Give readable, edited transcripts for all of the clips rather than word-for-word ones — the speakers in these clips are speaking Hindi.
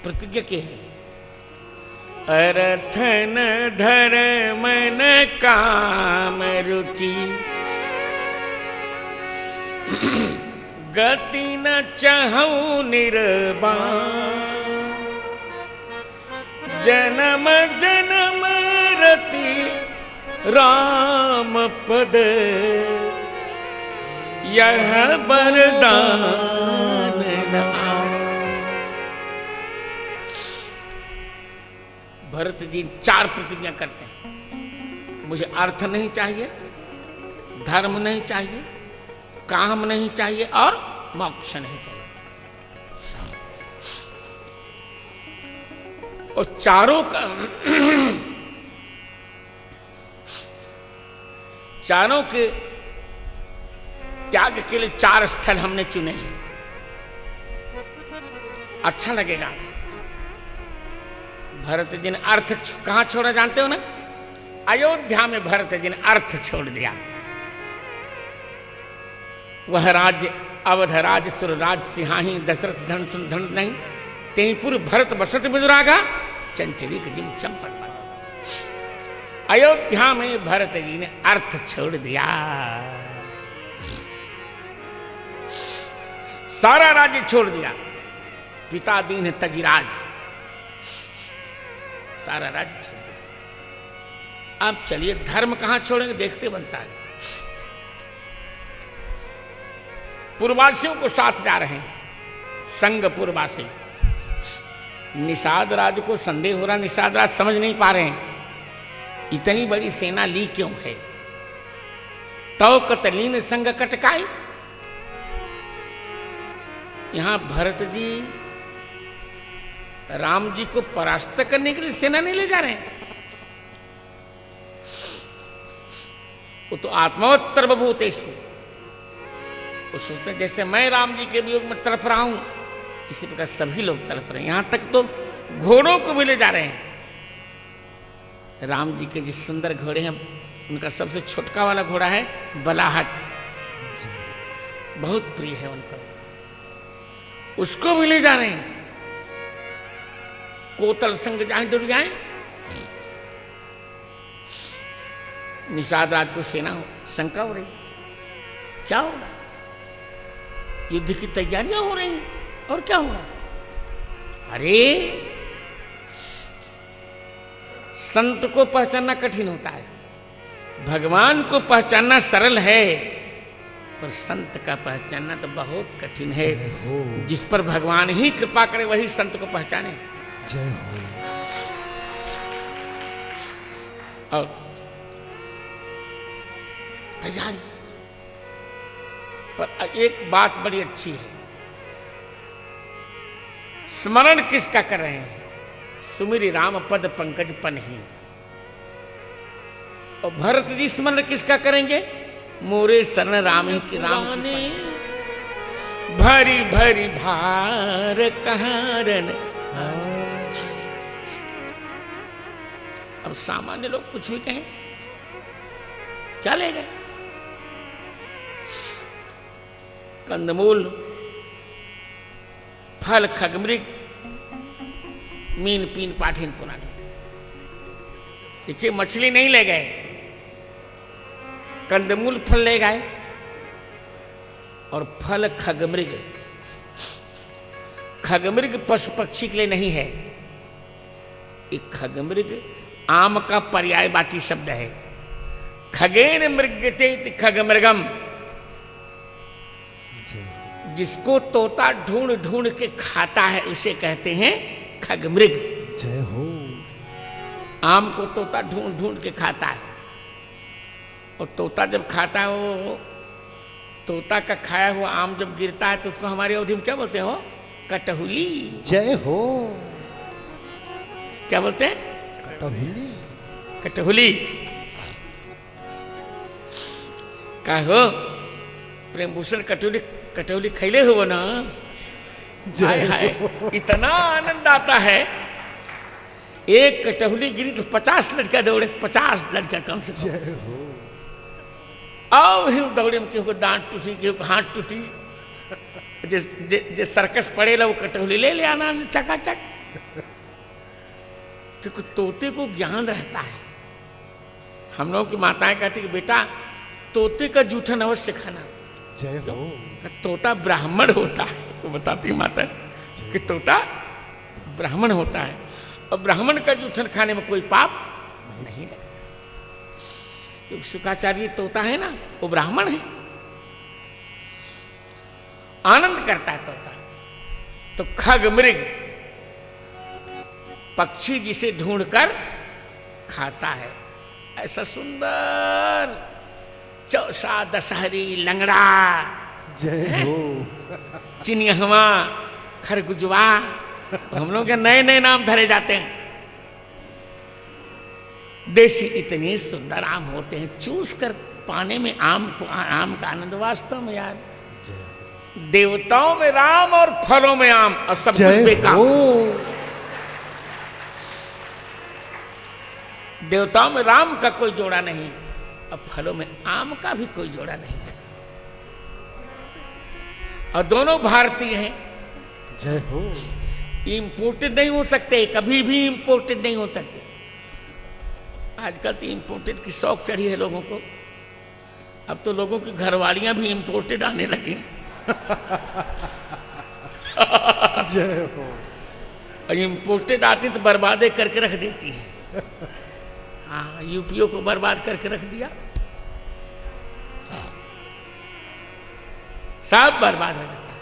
प्रतिज्ञा के है, अर्थ न धर्म न काम रुचि, गति न चाहूं निर्वाण, जन्म जन्म रति राम पद, यह वरदान न आए। भरत जी 4 प्रतिज्ञा करते हैं, मुझे अर्थ नहीं चाहिए, धर्म नहीं चाहिए, काम नहीं चाहिए और मोक्ष नहीं चाहिए। और चारों के त्याग के लिए 4 स्थल हमने चुने हैं। अच्छा लगेगा। भरत जी ने अर्थ कहां छोड़ा जानते हो ना? अयोध्या में भरत जी ने अर्थ छोड़ दिया। वह राज्य अवध राज सुरराज सिंहाही दशरथ धन सुन धन नहीं, तेईपुर भरत बसत बिदुरागा, चंचली जिम चंपट। अयोध्या में भरत जी ने अर्थ छोड़ दिया। सारा राज्य छोड़ दिया। पिता दीन तजिराज, सारा राज्य छोड़ दिया। अब चलिए धर्म कहां छोड़ेंगे, देखते बनता है। पूर्ववासियों को साथ जा रहे हैं, संग पूर्ववासी। निषाद राज को संदेह हो रहा, निषाद राज समझ नहीं पा रहे हैं इतनी बड़ी सेना ली क्यों है। तो कतलीन संग कटकाई। यहां भरत जी राम जी को परास्त करने के लिए सेना नहीं ले जा रहे हैं। वो तो आत्मवत सर्वभूतेषु, वो सोचते हैं जैसे मैं राम जी के वियोग में तड़प रहा हूं, इसी प्रकार सभी लोग तड़प रहे हैं। यहां तक तो घोड़ों को भी ले जा रहे हैं। राम जी के जिस सुंदर घोड़े हैं, उनका सबसे छोटका वाला घोड़ा है बलाहट, बहुत प्रिय है उनको, उसको भी ले जा रहे हैं। कोतल संग जाए डर जाए। निषाद राज को सेना शंका हो रही, क्या होगा? युद्ध की तैयारियां हो रही हैं और क्या होगा? अरे संत को पहचानना कठिन होता है, भगवान को पहचानना सरल है, पर संत का पहचानना तो बहुत कठिन है। जिस पर भगवान ही कृपा करे वही संत को पहचाने। जय हो। और तैयारी पर एक बात बड़ी अच्छी है, स्मरण किसका कर रहे हैं? सुमिरि राम पद पंकज पनहि। और भरत जी स्मरण किसका करेंगे? मोरे शरण राम की राम की भरी भरी भार कहारन। अब सामान्य लोग कुछ भी कहें, क्या ले गए? कंदमूल, फल, खगमृग, मीन पीन पाठीन पुरानी। देखिए मछली नहीं ले गए, कंदमूल फल ले गए। और फल खगमृग, खगमृग पशु पक्षी के लिए नहीं है, एक खगमृग आम का पर्यायवाची शब्द है। खगेन मृगते खगमृगम, जिसको तोता ढूंढ ढूंढ के खाता है उसे कहते हैं खगमृग। जय हो। आम को तोता ढूंढ ढूंढ के खाता है, और तोता जब खाता है, वो तोता का खाया हुआ आम जब गिरता है तो उसको हमारी अवधि में क्या बोलते हो? कटहुली। जय हो। क्या बोलते हैं? कटहुली। कटहुली। का हो प्रेमभूषण कटहुली, कटहुली खैले हो ना? हाय हाय, इतना आनंद आता है। एक कटहुली गिरी तो 50 लड़का दौड़े, 50 लड़का कम से कम। जय हो। आओ ही दौड़े में, केहू को दांत टूटी, केहू को हाथ टूटी। जे सर्कस पड़ेला वो कटहुली ले ले आना चकाचक। क्योंकि तोते को ज्ञान रहता है। हम लोगों की माताएं कहती कि बेटा तोते का जूठन अवश्य खाना। जय हो। तोता ब्राह्मण होता है, वो बताती माता कि तोता ब्राह्मण होता है और ब्राह्मण का जूठन खाने में कोई पाप नहीं लगता। क्योंकि शुक्राचार्य तोता है ना, वो ब्राह्मण है, आनंद करता है तोता। तो खग मृग पक्षी जिसे ढूंढकर खाता है, ऐसा सुंदर चौसा दशहरी लंगड़ा, जय हो। चिन्हवा, खरगुजवा, हम लोग के नए नए नाम धरे जाते हैं। देसी इतने सुंदर आम होते हैं, चूस कर पाने में आम का आनंद वास्तव में यार। देवताओं में राम और फलों में आम और सब कुछ बेकार। देवताओं में राम का कोई जोड़ा नहीं और फलों में आम का भी कोई जोड़ा नहीं है, और दोनों भारतीय हैं। जय हो। इंपोर्टेड नहीं हो सकते, कभी भी इंपोर्टेड नहीं हो सकते। आजकल तो इंपोर्टेड की शौक चढ़ी है लोगों को। अब तो लोगों की घरवालियां भी इंपोर्टेड आने लगी हैं। जय हो। और इंपोर्टेड आती तो बर्बादे करके रख देती है। हाँ, यूपीओ को बर्बाद करके रख दिया, सब बर्बाद हो जाता है।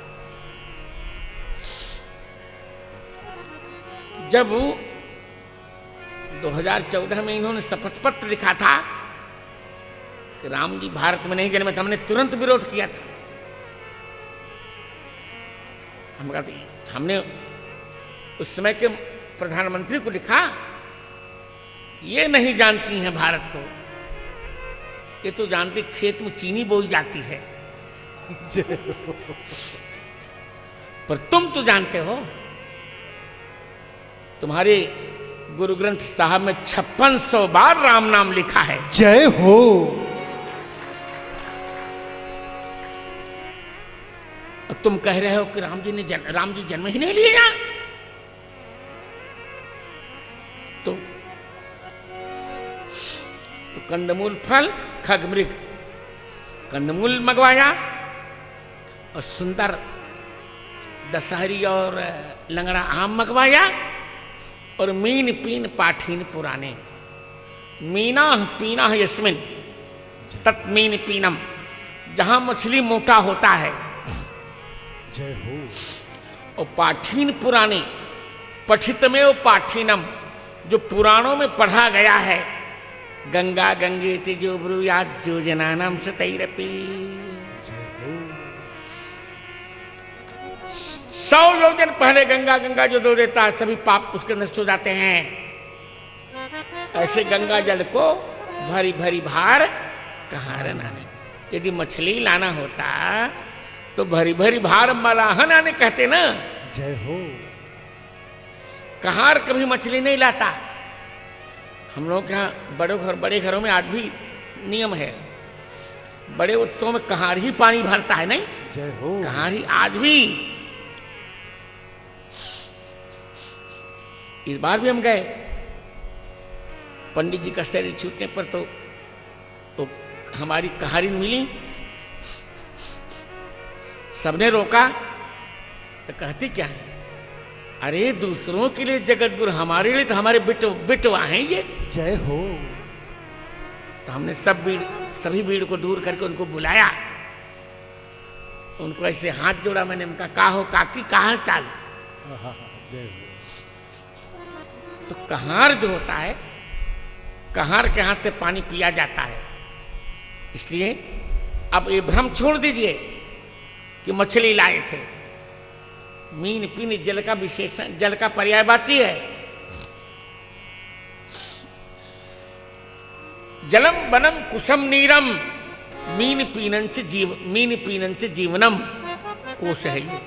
जब 2014 में इन्होंने शपथ पत्र लिखा था कि राम जी भारत में नहीं जन्मे, तो हमने तुरंत विरोध किया था। हम कहते, हमने उस समय के प्रधानमंत्री को लिखा कि ये नहीं जानती हैं भारत को, ये तो जानती खेत में चीनी बोई जाती है, पर तुम तो जानते हो, तुम्हारे गुरु ग्रंथ साहब में 5600 बार राम नाम लिखा है। जय हो। और तुम कह रहे हो कि राम जी जन्म ही नहीं लिए ना। तो कंदमूल फल खग मृग, कंदमूल मंगवाया और सुंदर दशहरी और लंगड़ा आम मंगवाया, और मीन पीन पाठीन पुराने, मीना पीना यस्मिन तत्मीन पीनम, जहां मछली मोटा होता है। जय हो। और पाठीन पुराने, पठित में वो पाठीनम, जो पुराणों में पढ़ा गया है। गंगा गंगे तिजो ब्रूयात जो जनानाम सतैरपि, 100 योजन पहले गंगा गंगा जो दो देता है, सभी पाप उसके नष्ट हो जाते हैं। ऐसे गंगा जल को भरी भरी भार कहार आने। यदि मछली लाना होता तो भरी भरी भार मलाहन आने कहते ना। जय हो। कहार कभी मछली नहीं लाता। हम लोग के यहाँ बड़े घरों में आज भी नियम है, बड़े उत्सवों में कहार ही पानी भरता है, नहीं? जय हो। कहार ही आज भी। इस बार भी हम गए, पंडित जी का शरीर छूटने पर तो हमारी कहारी मिली, सबने रोका तो कहती क्या है, अरे दूसरों के लिए जगत गुरु, हमारे लिए तो हमारे बिटवा हैं ये। जय हो। तो हमने सभी भीड़ को दूर करके उनको बुलाया, उनको ऐसे हाथ जोड़ा, मैंने उनका का हो काकी, का हाल चाल। जय हो। तो कहार जो होता है, कहार के हाथ से पानी पिया जाता है। इसलिए अब ये भ्रम छोड़ दीजिए कि मछली लाए थे। मीन पीने जल का विशेषण, जल का पर्यायवाची है। जलम वनम कुसम नीरम मीन पीनंच जीवनम कोश है, ये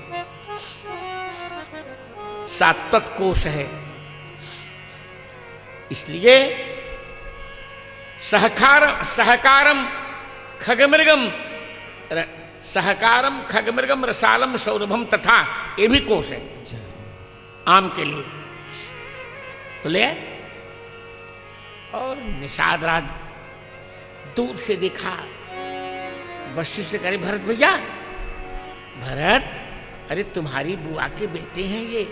सात्वत कोश है। इसलिए सहकारम खगमृगम रसालम सौरभम तथा, ये भी कोश है आम के लिए। तो ले आए। और निषाद राज दूर से देखा, वशिष्ठ से करे भरत भैया, भरत अरे तुम्हारी बुआ के बेटे हैं ये,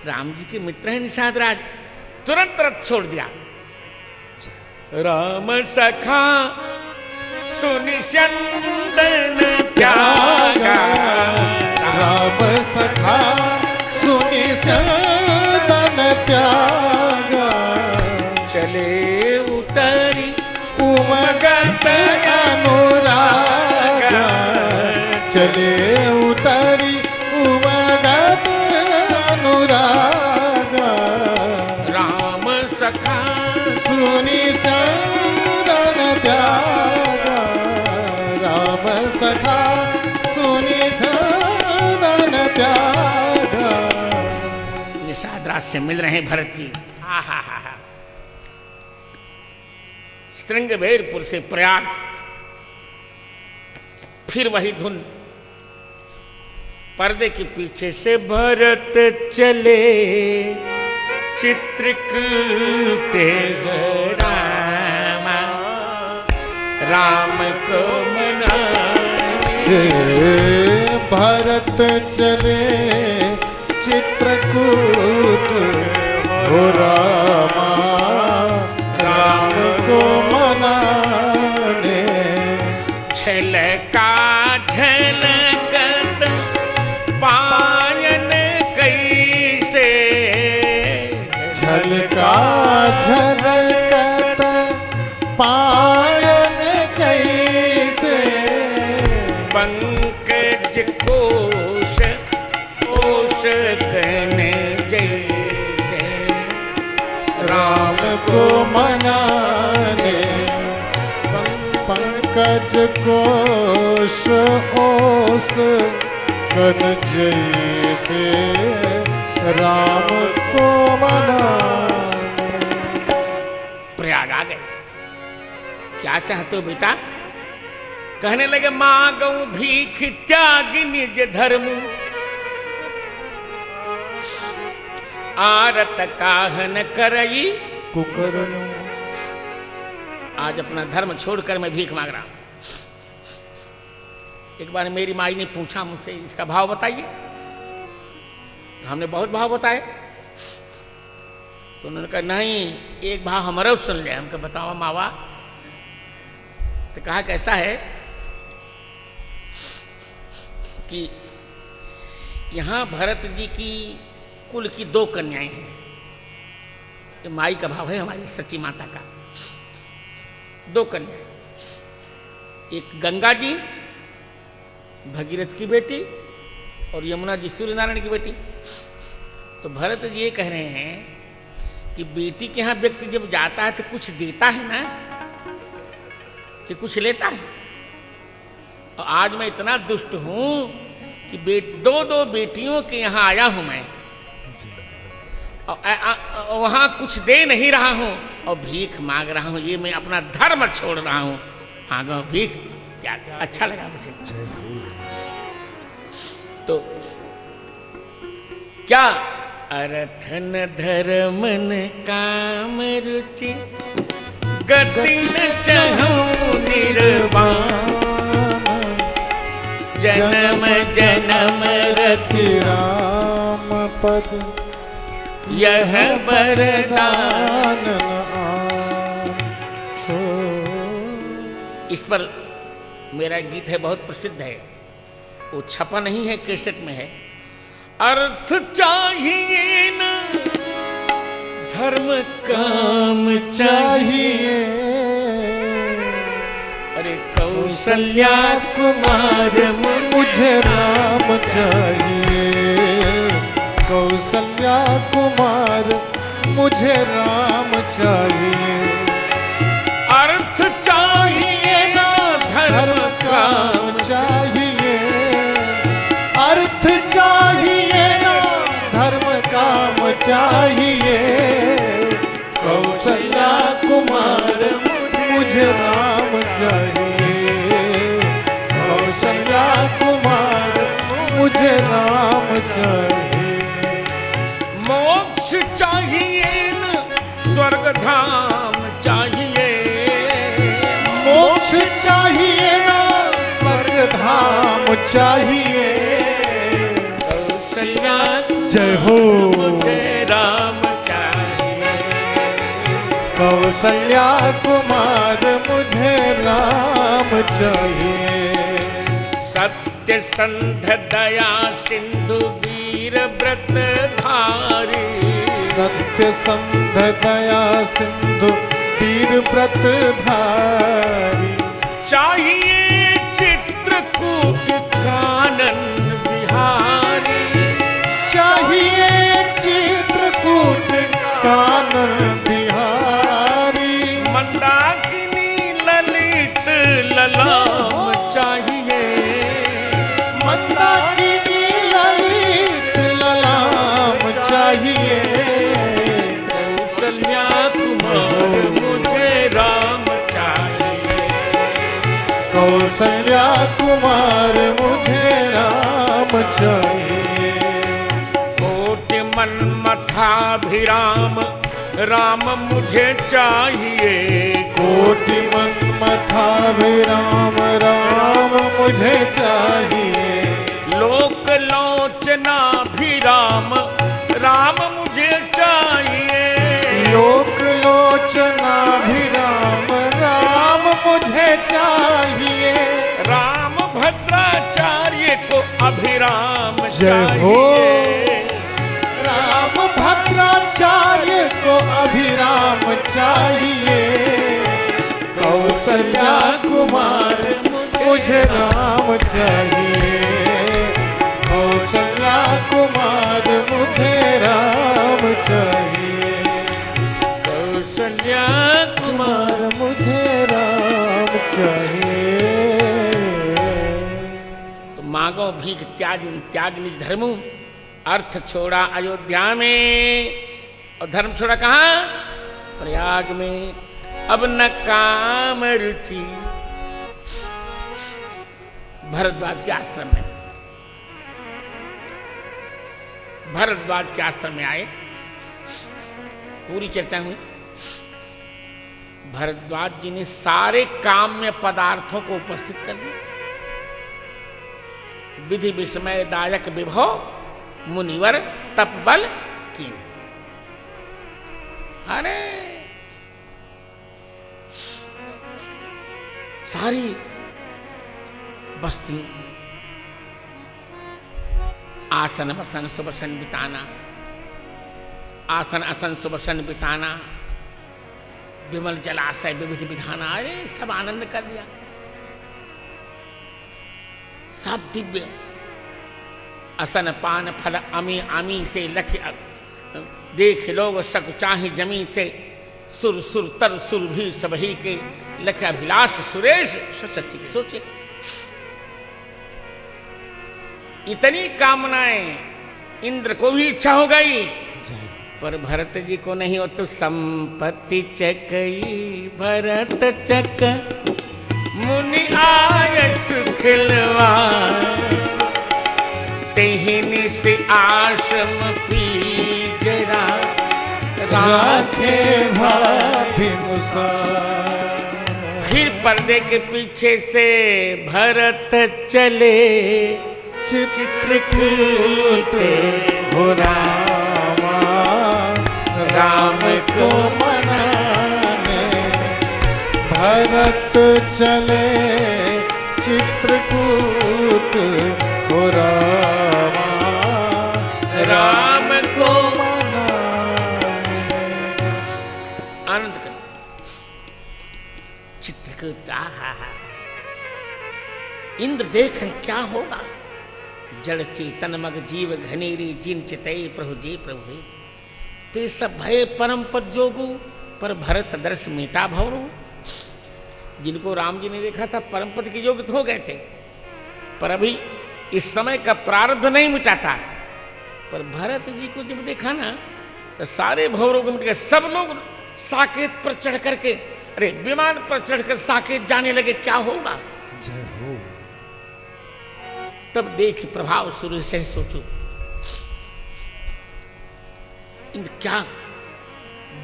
राम जी के मित्र हैं निषाद राज। तुरंत रथ छोड़ दिया। राम सखा सुनि चंदन त्यागा, राम सखा सुनि चंदन त्यागा, चले उतरी उमगत अनुरागा, चले उतरी उमगत अनुरागा, राम सखा सुनि चंदन त्यागा, राम सखा सुनि चंदन त्यागा। निषाद राज से मिल रहे भरत जी। हा श्रृंगबेरपुर से प्रयाग, फिर वही धुन। पर्दे के पीछे से भरत चले चित्रकूटे रामा, राम को मनाने। भरत चले चित्रकूट हो रामा, राम को मनाने। झलका झलकत पायन कैसे, झलका झलकत पायन कैसे, पंकज कोश ओस कन जैसे, राम को मनाने। पंकज कोश ओस कन जैसे, राम को मनाने। प्रयाग आ गए। क्या चाहते हो बेटा? कहने लगे मांगू भीख त्यागी निज धर्म, आरत काहन करई कुकरनु। आज अपना धर्म छोड़कर मैं भीख मांग रहा हूं। एक बार मेरी माई ने पूछा मुझसे इसका भाव बताइए, तो हमने बहुत भाव बताए। तो उन्होंने कहा नहीं एक भाव हमारा सुन ले। हमको बताओ मावा। तो कहा कैसा है कि यहां भरत जी की कुल की 2 कन्याएं हैं। ये माई का भाव है हमारी सच्ची माता का। 2 कन्या, एक गंगा जी भगीरथ की बेटी और यमुना जी सूर्य नारायण की बेटी। तो भरत जी ये कह रहे हैं कि बेटी के यहाँ व्यक्ति जब जाता है तो कुछ देता है ना, कि कुछ लेता है। और आज मैं इतना दुष्ट हूं कि 2 बेटियों के यहाँ आया हूं मैं, और वहां कुछ दे नहीं रहा हूं और भीख मांग रहा हूं। ये मैं अपना धर्म छोड़ रहा हूं। मांगो भीख। क्या अच्छा लगा मुझे। तो क्या अरथन धर्मन काम रुचि, गति न चाहूं निर्वाण, जन्म जन्म रति राम पद यह वरदान। इस पर मेरा गीत है, बहुत प्रसिद्ध है। वो छपा नहीं है, कैसेट में है। अर्थ चाहिए न धर्म काम चाहिए, अरे कौशल्या कुमार मुझे राम चाहिए। कौशल्या कुमार मुझे राम चाहिए। अर्थ चाहिए न धर्म काम चाहिए। अर्थ चाहिए ना धर्म काम चाहिए। कौशल्या कुमार मुझे राम चाहिए। कौशल्या कुमार मुझे राम चाहिए। मोक्ष चाहिए न धाम चाहिए, मोक्ष चाहिए ना स्वर्ग धाम चाहिए। कौशल्या जय हो मुझे राम चाहिए, कौशल्या कुमार मुझे राम चाहिए। सत्य संध दया सिंधु वीर व्रत धारी, सत्य संध दया सिंधु वीर व्रत धारी। चाहिए चित्रकूट कानन बिहारी, चाहिए चित्रकूट कानन बिहारी। मंदाकिनी ललित ललाम चाहिए, मंदाकिनी ललित ललाम चाहिए। कौशल्या कुमार मुझे राम चाहिए, कौशल्या कुमार मुझे राम चाहिए। कोटि मन्मथाभिराम राम मुझे चाहिए, कोटि मन्मथाभिराम राम मुझे चाहिए। लोक लोचनाभिराम राम मुझे चाहिए, लोक लोचनाभिराम राम मुझे चाहिए। राम भद्राचार्य को अभिराम जय हो चाहिए, राम भद्राचार्य को अभिराम चाहिए। कौशल्या कुमार मुझे राम चाहिए, कौशल्या कुमार मुझे राम चाहिए। कौशल्या कुमार मुझे राम चाहिए। तो मांगो भीख त्याग निज धर्म, अर्थ छोड़ा अयोध्या में और धर्म छोड़ा कहाँ? प्रयाग में। अब न काम रुचि। भरद्वाज के आश्रम में, भरद्वाज के आश्रम में आए, पूरी चर्चा हुई। भरद्वाज जी ने सारे काम्य पदार्थों को उपस्थित कर दिया। विधि विस्मय दायक विभव मुनिवर तप बल कीन। अरे सारी वस्तुएं, आसन वसन सुबसन बिताना, आसन असन सुबसन बिताना, विमल जलाशय विविध विधाना, अरे सब आनंद कर लिया। सब दिव्य असन पान फल अमी अमी से लख देख लोग सक चाहे जमी से, सुर सुर तर सुर भी सबही के लख अभिलाष सुरेश सच्ची सोचे। इतनी कामनाएं इंद्र को भी इच्छा हो गई, पर भरत जी को नहीं। हो तो संपत्ति चकई भरत चक मुनि आय सुखलवा, तेहनी से आश्रम पीजरा राखे भाभिमुसा। फिर पर्दे के पीछे से भरत चले, चित्रकूट हो रामा राम को मनाने। भरत चले चित्रकूट हो रामा राम को मनाने। आनंद कर चित्रकूट। इंद्र देख रहे क्या होगा। जड़ चेतन मग जीव घनेरी जिन चितई प्रभु जी प्रभु हे, ते सब भय परम पद जोगु पर भरत दर्श मीटा भवरु। जिनको राम जी ने देखा था परम पद के योग हो गए थे, पर अभी इस समय का प्रारब्ध नहीं मिटा था। पर भरत जी को जब देखा ना तो सारे भवरोग मिट गए। सब लोग साकेत पर चढ़ करके, अरे विमान पर चढ़कर साकेत जाने लगे, क्या होगा। जय हो। तब देख प्रभाव सूर्य से सोचो इंद्र क्या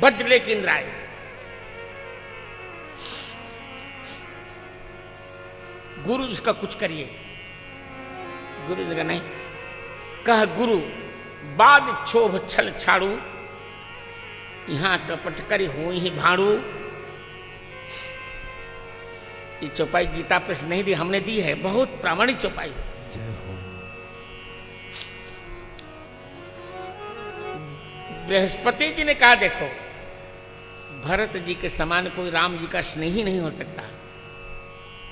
वज्र लेके इंद्र आए। गुरु इसका कुछ करिए। गुरु ने कहा नहीं। कह गुरु बाद क्षोभ छल छाड़ू, यहां कपट करी हो ही भाड़ू। ये चौपाई गीता प्रश्न नहीं दी, हमने दी है, बहुत प्रामाणिक चौपाई है। जय हो। बृहस्पति जी ने कहा देखो, भरत जी के समान कोई राम जी का स्नेही नहीं हो सकता।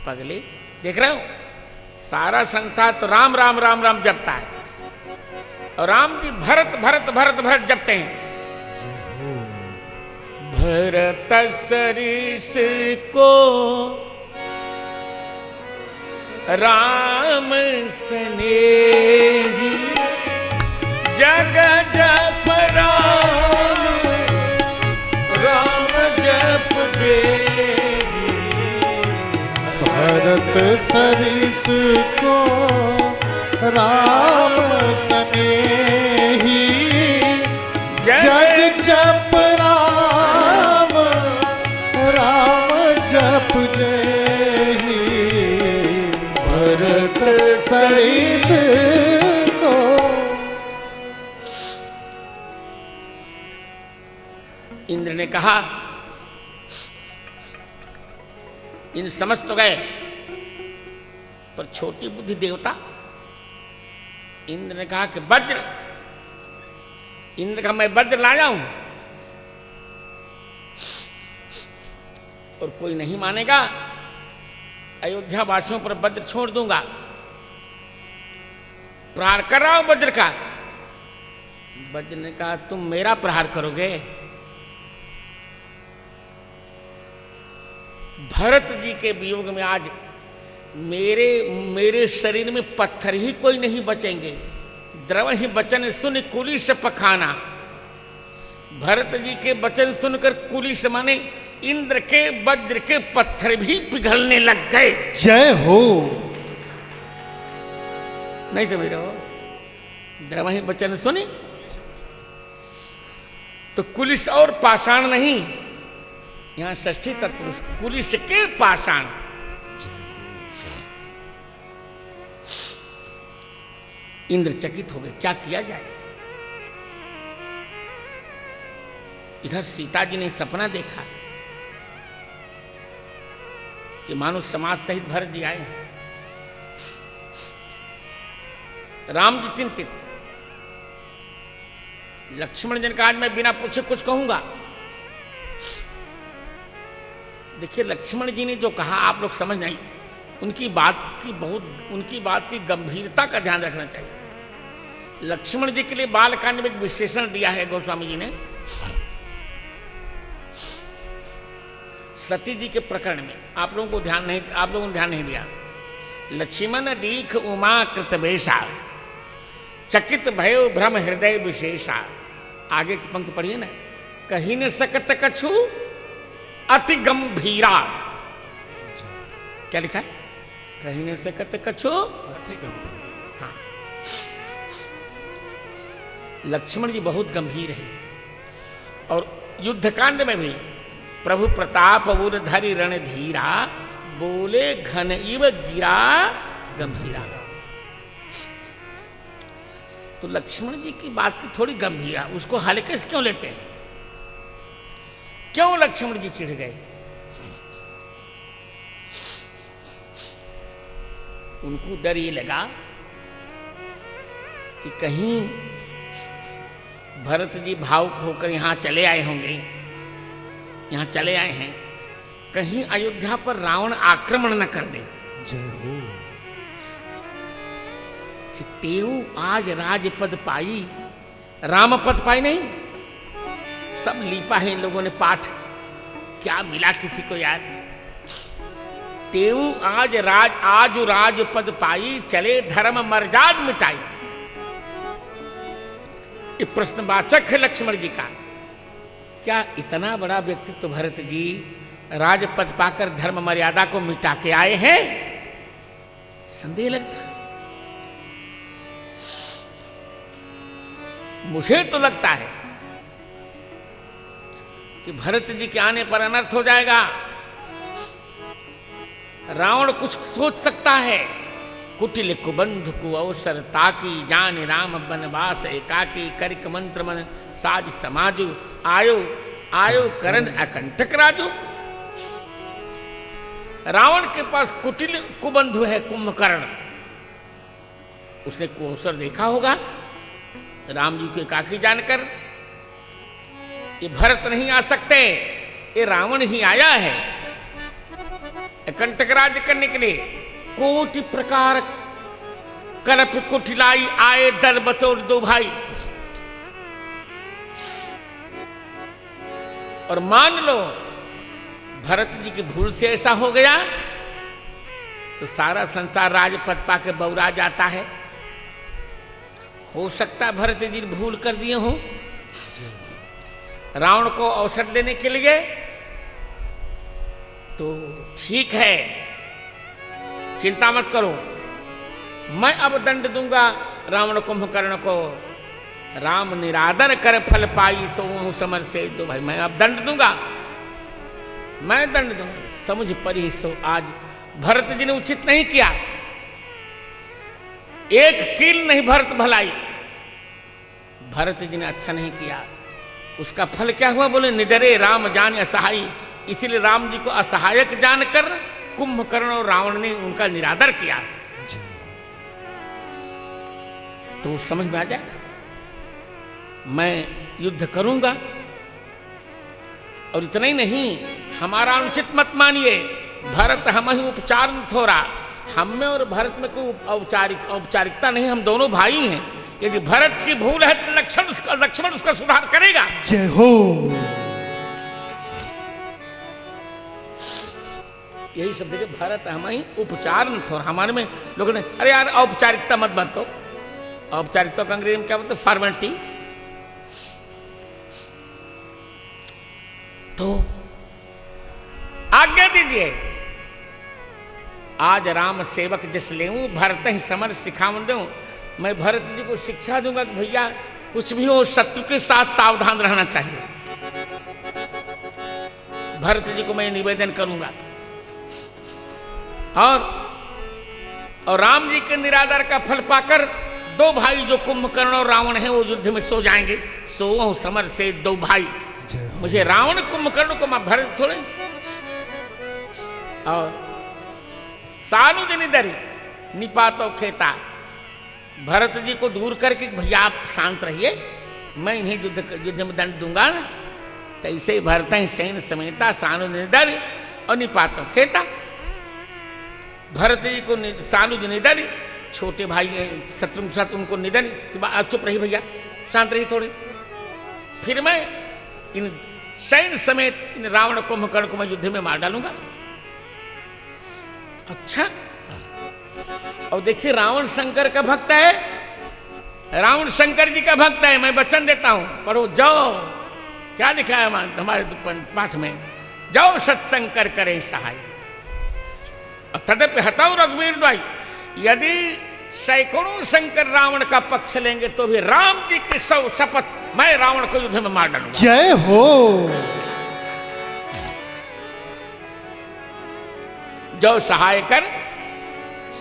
पगले देख रहे हो, सारा संसार तो राम राम राम राम जपता है, और राम जी भरत भरत भरत भरत जपते हैं। जय हो। भरत सरिस को राम स्नेही, जग जप राम राम जप जेहि। भरत सरिस को राम स्नेही, जग जप राम राम जप जेहि। भरत सरिस को। इंद्र ने कहा इन समझ तो गए, पर छोटी बुद्धि देवता। इंद्र ने कहा कि वज्र, इंद्र का मैं वज्र लाया हूं, और कोई नहीं मानेगा, अयोध्या वासियों पर वज्र छोड़ दूंगा। प्रहार कर रहा हूं वज्र का। वज्र ने कहा तुम मेरा प्रहार करोगे? भरत जी के वियोग में आज मेरे शरीर में पत्थर ही कोई नहीं बचेंगे। द्रव ही वचन सुन कुलिश पखाना। भरत जी के वचन सुनकर कुलिश माने इंद्र के वज्र के पत्थर भी पिघलने लग गए। जय हो। नहीं समझ रहे हो? द्रव ही वचन सुने तो कुलिश और पाषाण नहीं, यहां षष्ठी तत्पुरुष, कुलिश के पाषाण। इंद्र चकित हो गए, क्या किया जाए। इधर सीता जी ने सपना देखा कि मानो समाज सहित भरत जी आए। राम जी चिंतित। लक्ष्मण जी ने कहा आज मैं बिना पूछे कुछ कहूंगा। देखिए लक्ष्मण जी ने जो कहा आप लोग समझ नहीं, उनकी बात की गंभीरता का ध्यान रखना चाहिए। लक्ष्मण जी के लिए बालकांड में एक विशेषण दिया है गोस्वामी जी ने। सती जी के प्रकरण में आप लोगों ने ध्यान नहीं दिया। लक्ष्मण दीख उमा कृतवेशा, चकित भयो भ्रम हृदय विशेषा। आगे की पंक्ति पढ़िए ना। कहीं न सकत कछु अति गंभीरा। क्या लिखा है? कहीं न सकत कछु अति गंभीर। हाँ, लक्ष्मण जी बहुत गंभीर है। और युद्धकांड में भी प्रभु प्रताप उर धरि रणधीरा, बोले घन इव गिरा गंभीरा। तो लक्ष्मण जी की बात की थोड़ी गंभीरा, उसको हल्के से क्यों लेते हैं? क्यों लक्ष्मण जी चिढ़ गए? उनको डर ये लगा कि कहीं भरत जी भावुक होकर यहां चले आए होंगे, यहां चले आए हैं, कहीं अयोध्या पर रावण आक्रमण न कर दे। जय हो। तेऊ आज राजपद पाई, राम पद पाई नहीं। सब लीपा है इन लोगों ने पाठ, क्या मिला किसी को यार। तेऊ आज राजपद पाई, चले धर्म मर्याद मिटाई। ये प्रश्नवाचक है लक्ष्मण जी का। क्या इतना बड़ा व्यक्तित्व भरत जी राजपद पाकर धर्म मर्यादा को मिटा के आए हैं? संदेह लगता है। मुझे तो लगता है कि भरत जी के आने पर अनर्थ हो जाएगा। रावण कुछ सोच सकता है, कुटिल कुबंधु को अवसर ताकी, जान राम बनवास एकाकी, करिक मंत्र मन साज समाजु, आयो आयो करण अकंटक राजू। रावण के पास कुटिल कुबंधु है कुंभकर्ण, उसने को अवसर देखा होगा राम जी को एकाकी जानकर, ये भरत नहीं आ सकते, ये रावण ही आया है कंटक राज्य करने के लिए। कोटि प्रकार कलप कुटिलाई, आए दल बतौर दो भाई। और मान लो भरत जी की भूल से ऐसा हो गया तो सारा संसार राजपद पाके बौरा जाता है। हो सकता है भरत जी भूल कर दिए हो रावण को अवसर देने के लिए, तो ठीक है, चिंता मत करो, मैं अब दंड दूंगा रावण कुंभकर्ण को। राम निरादर कर फल पाई, सो समर से दो भाई। मैं अब दंड दूंगा, मैं दंड दूंगा, समझ परी सो आज। भरत जी ने उचित नहीं किया, एक कील नहीं भरत भलाई, भरत जी ने अच्छा नहीं किया। उसका फल क्या हुआ? बोले निडरे राम जान असहाय। इसीलिए राम जी को असहायक जानकर कुंभकर्ण और रावण ने उनका निरादर किया। तो समझ में आ जाएगा, मैं युद्ध करूंगा। और इतना ही नहीं, हमारा अनुचित मत मानिए, भरत हम ही उपचार थोड़ा, हम में और भरत में कोई औपचारिकता नहीं, हम दोनों भाई हैं। यदि भरत की भूल है तो लक्ष्मण उसका सुधार करेगा। जय हो। यही सब देखिए, भरत हम ही उपचार थोड़ा, हमारे में लोगों ने अरे यार औपचारिकता मत बरतो। औपचारिकता का अंग्रेजी में क्या बोलते? फॉर्मेलिटी। तो आज्ञा दीजिए, आज राम सेवक जिस लेऊं, भरत ही समर सिखावन दूं। मैं भरत जी को शिक्षा दूंगा कि भैया कुछ भी हो शत्रु के साथ सावधान रहना चाहिए। भरत जी को मैं निवेदन करूंगा। और राम जी के निरादर का फल पाकर दो भाई जो कुंभकर्ण और रावण हैं वो युद्ध में सो जाएंगे। सो समर से दो भाई, मुझे रावण कुंभकर्ण को मैं भरत थोड़े। और सानु जनी दरी निपातो खेता, भरत जी को दूर करके भैया आप शांत रहिए, मैं इन्हें युद्ध में दंड दूंगा ना। तो ऐसे ही भरत ही सैन समेता सानु जनी दरी और निपातो खेता। भरत जी को सानु जनी दरी, छोटे भाई शत्रु के साथ उनको निधन कि चुप रही भैया, शांत रही थोड़ी, फिर मैं इन सैन्य समेत इन रावण कुंभकर्ण को मैं युद्ध में मार डालूंगा। अच्छा, और देखिए रावण शंकर का भक्त है, रावण शंकर जी का भक्त है। मैं वचन देता हूं, पढ़ो जाओ, क्या लिखा है हमारे पाठ में, जाओ सत्संकर करे सहाय। तदपि हताऊ रघुवीर द्वाई, यदि सैकड़ों शंकर रावण का पक्ष लेंगे तो भी राम जी की शपथ मैं रावण को युद्ध में मार डालूंगा। जय हो। जो सहाय कर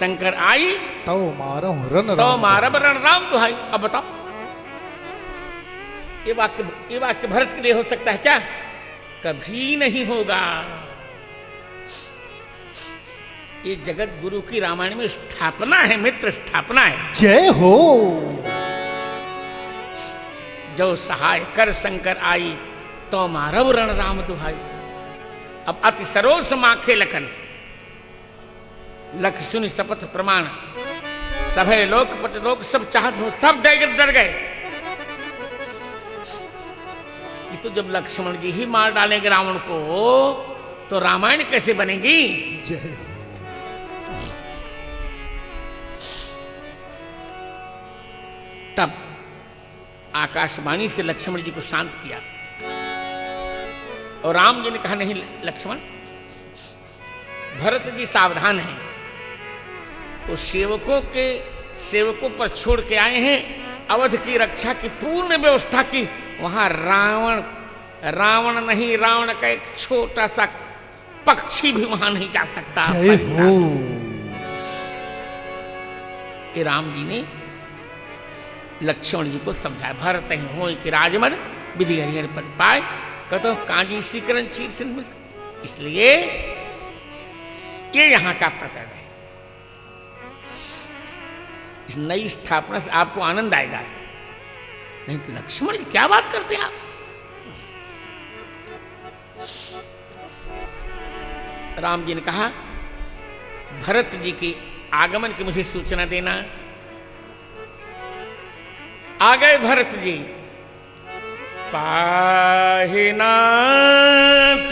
शंकर आई, तो मारो रण तो मारब रण राम दुहाई। अब बताओ, ये वाक्य भरत के लिए हो सकता है क्या? कभी नहीं होगा। ये जगत गुरु की रामायण में स्थापना है मित्र, स्थापना है। जय हो। जो सहाय कर शंकर आई, तो मारव रण राम दुहाई। अब अति सरोज माखे लखन, लख सुनि शपथ प्रमाण, सभे लोक प्रतिलोक सब चाहत हो, सब डर गए कि तो जब लक्ष्मण जी ही मार डालेंगे रावण को तो रामायण कैसे बनेगी? जय। तब आकाशवाणी से लक्ष्मण जी को शांत किया और राम जी ने कहा नहीं लक्ष्मण, भरत जी सावधान हैं, वो सेवकों पर छोड़ के आए हैं, अवध की रक्षा की पूर्ण व्यवस्था की। वहां रावण रावण नहीं, रावण का एक छोटा सा पक्षी भी वहां नहीं जा सकता। जय हो। ये राम जी ने लक्ष्मण जी को समझाया। भरत ही हो कि राजमद विधि हरिहर पद पाए, कतो कांजी सीकरण चीर सिंह। इसलिए ये यहां का प्रकरण है। इस नई स्थापना से आपको आनंद आएगा। नहीं तो लक्ष्मण जी क्या बात करते हैं आप? राम जी ने कहा भरत जी के आगमन की मुझे सूचना देना। आ गए भरत जी। पाहि नाथ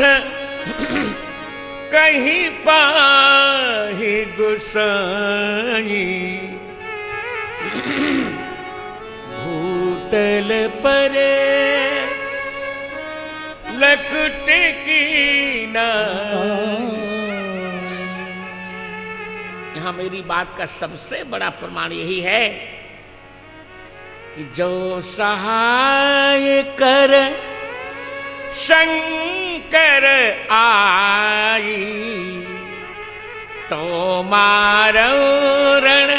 कहीं पाहि गुसाई, भूतल परे लकुट की ना। यहां मेरी बात का सबसे बड़ा प्रमाण यही है कि जो सहाय कर शंकर आई, तो मारो रण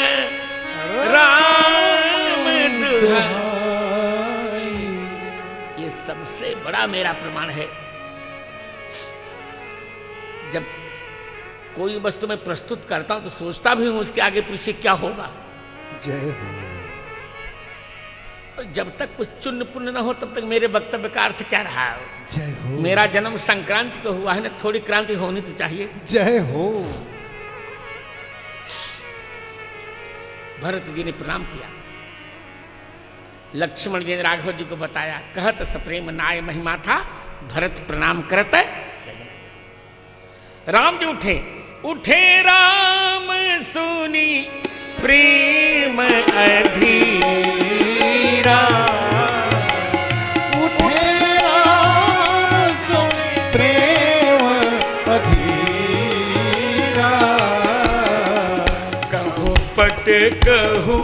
राम दुहाई। ये सबसे बड़ा मेरा प्रमाण है। जब कोई वस्तु मैं प्रस्तुत करता हूं तो सोचता भी हूं उसके आगे पीछे क्या होगा। जय हो। जब तक कुछ चुन्न पुण्य न हो तब तक मेरे वक्तव्य का अर्थ क्या रहा? जय हो। मेरा जन्म संक्रांति को हुआ है ना, थोड़ी क्रांति होनी तो चाहिए। जय हो। भरत जी ने प्रणाम किया। लक्ष्मण जी ने राघव जी को बताया। कहत सप्रेम नाय महिमा था, भरत प्रणाम करत। राम जी उठे। उठे राम सुनी प्रेम अधीरा, उठे राम सुनी प्रेम अधीरा। कहु पट कहु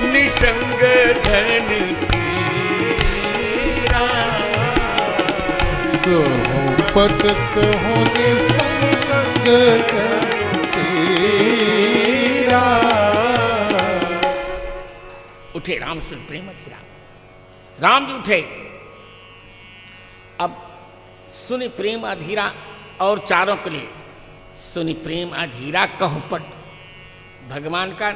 निसंग धन कीरा, कहूँ पट कहूँ निसंग तेरा। उठे राम सुन प्रेम अधीरा। राम जी उठे। अब सुनि प्रेम अधीरा और चारों के लिए सुनि प्रेम अधीरा कहूं पट। भगवान का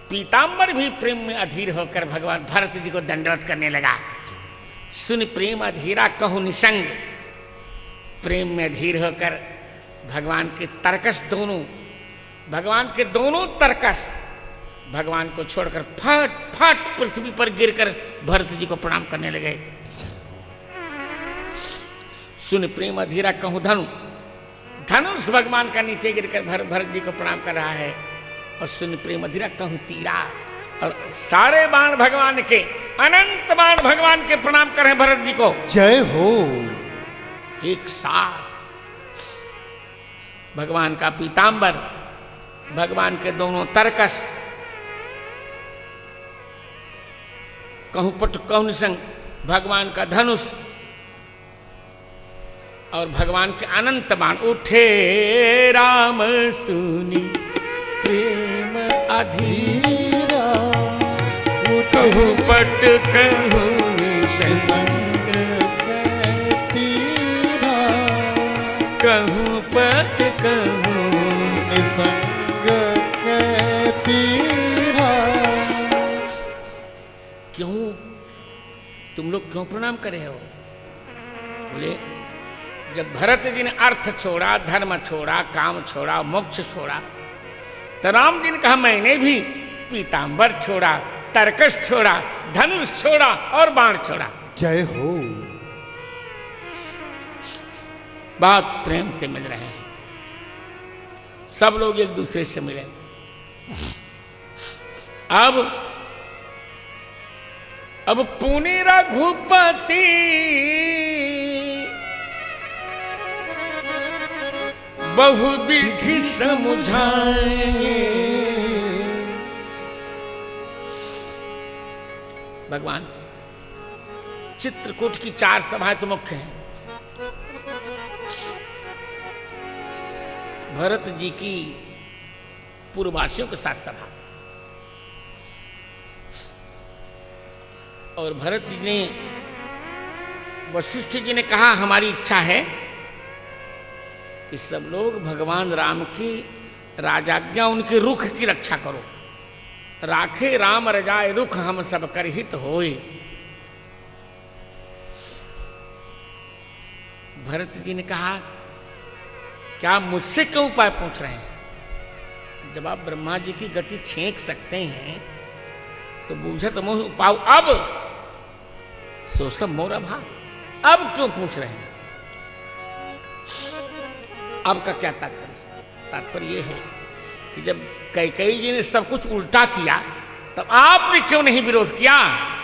पीताम्बर भी प्रेम में अधीर होकर भगवान भरत जी को दंडवत करने लगा। सुनि प्रेम अधीरा कहूं निसंग। प्रेम में अधीर होकर भगवान के तरकस दोनों, भगवान के दोनों तरकस भगवान को छोड़कर फट फट पृथ्वी पर गिरकर भरत जी को प्रणाम करने लगे। सुन प्रेम अधीरा कहूं धनु। धनुष भगवान का नीचे गिरकर भरत जी को प्रणाम कर रहा है। और सुन प्रेम अधीरा कहूं तीरा। और सारे बाण भगवान के, अनंत बाण भगवान के प्रणाम कर रहे हैं भरत जी को। जय हो। एक साथ भगवान का पीतांबर, भगवान के दोनों तरकस, कहूं पट कहूं निसंग, भगवान का धनुष और भगवान के अनंत बाण। उठे राम सुनी प्रेम अधीरा, कहूं पट कहूं निसंग तेरा। कहूं पट कहूं निसंग तेरा। क्यों तुम लोग क्यों प्रणाम कर रहे हो? बोले जब भरत जी ने अर्थ छोड़ा, धर्म छोड़ा, काम छोड़ा, मोक्ष छोड़ा, तो राम जी ने कहा मैंने भी पीतांबर छोड़ा, तरकस छोड़ा, धनुष छोड़ा और बाण छोड़ा। जय हो। बहुत प्रेम से मिल रहे हैं सब लोग, एक दूसरे से मिले। अब पुनि रघुपति बहुविधि समुझाए। भगवान चित्रकूट की 4 सभाएं तो मुख्य हैं। भरत जी की पूर्ववासियों के साथ सभा, और भरत जी ने, वशिष्ठ जी ने कहा हमारी इच्छा है कि सब लोग भगवान राम की राजाज्ञा, उनके रुख की रक्षा करो। राखे राम रजाए रुख, हम सब कर हित होए। भरत जी ने कहा क्या मुझसे क्यों उपाय पूछ रहे हैं? जब आप ब्रह्मा जी की गति छेंक सकते हैं तो बूझत मोह उपाय अब सो सब मोरा भा, अब क्यों पूछ रहे हैं? अब का क्या तात्पर्य? तात्पर्य यह है कि जब कैकेयी जी ने सब कुछ उल्टा किया तब आपने क्यों नहीं विरोध किया?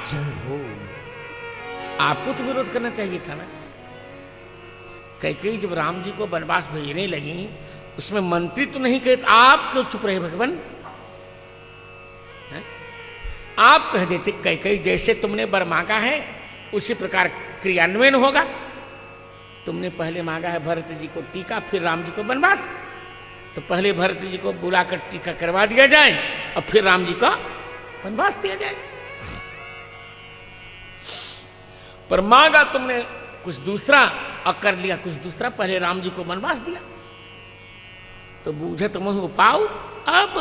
जय हो। आपको तो विरोध करना चाहिए था ना। कैकेयी जब राम जी को वनवास भेजने लगी, उसमें मंत्री तो नहीं कहे, आप क्यों चुप रहे भगवान? आप कह देते कैकेयी जैसे तुमने वर मांगा है उसी प्रकार क्रियान्वयन होगा। तुमने पहले मांगा है भरत जी को टीका, फिर राम जी को वनवास, तो पहले भरत जी को बुलाकर टीका करवा दिया जाए और फिर राम जी को वनवास दिया जाए। पर मांगा तुमने कुछ दूसरा और कर लिया कुछ दूसरा, पहले राम जी को वनवास दिया, तो बूझत मोह उपाय अब।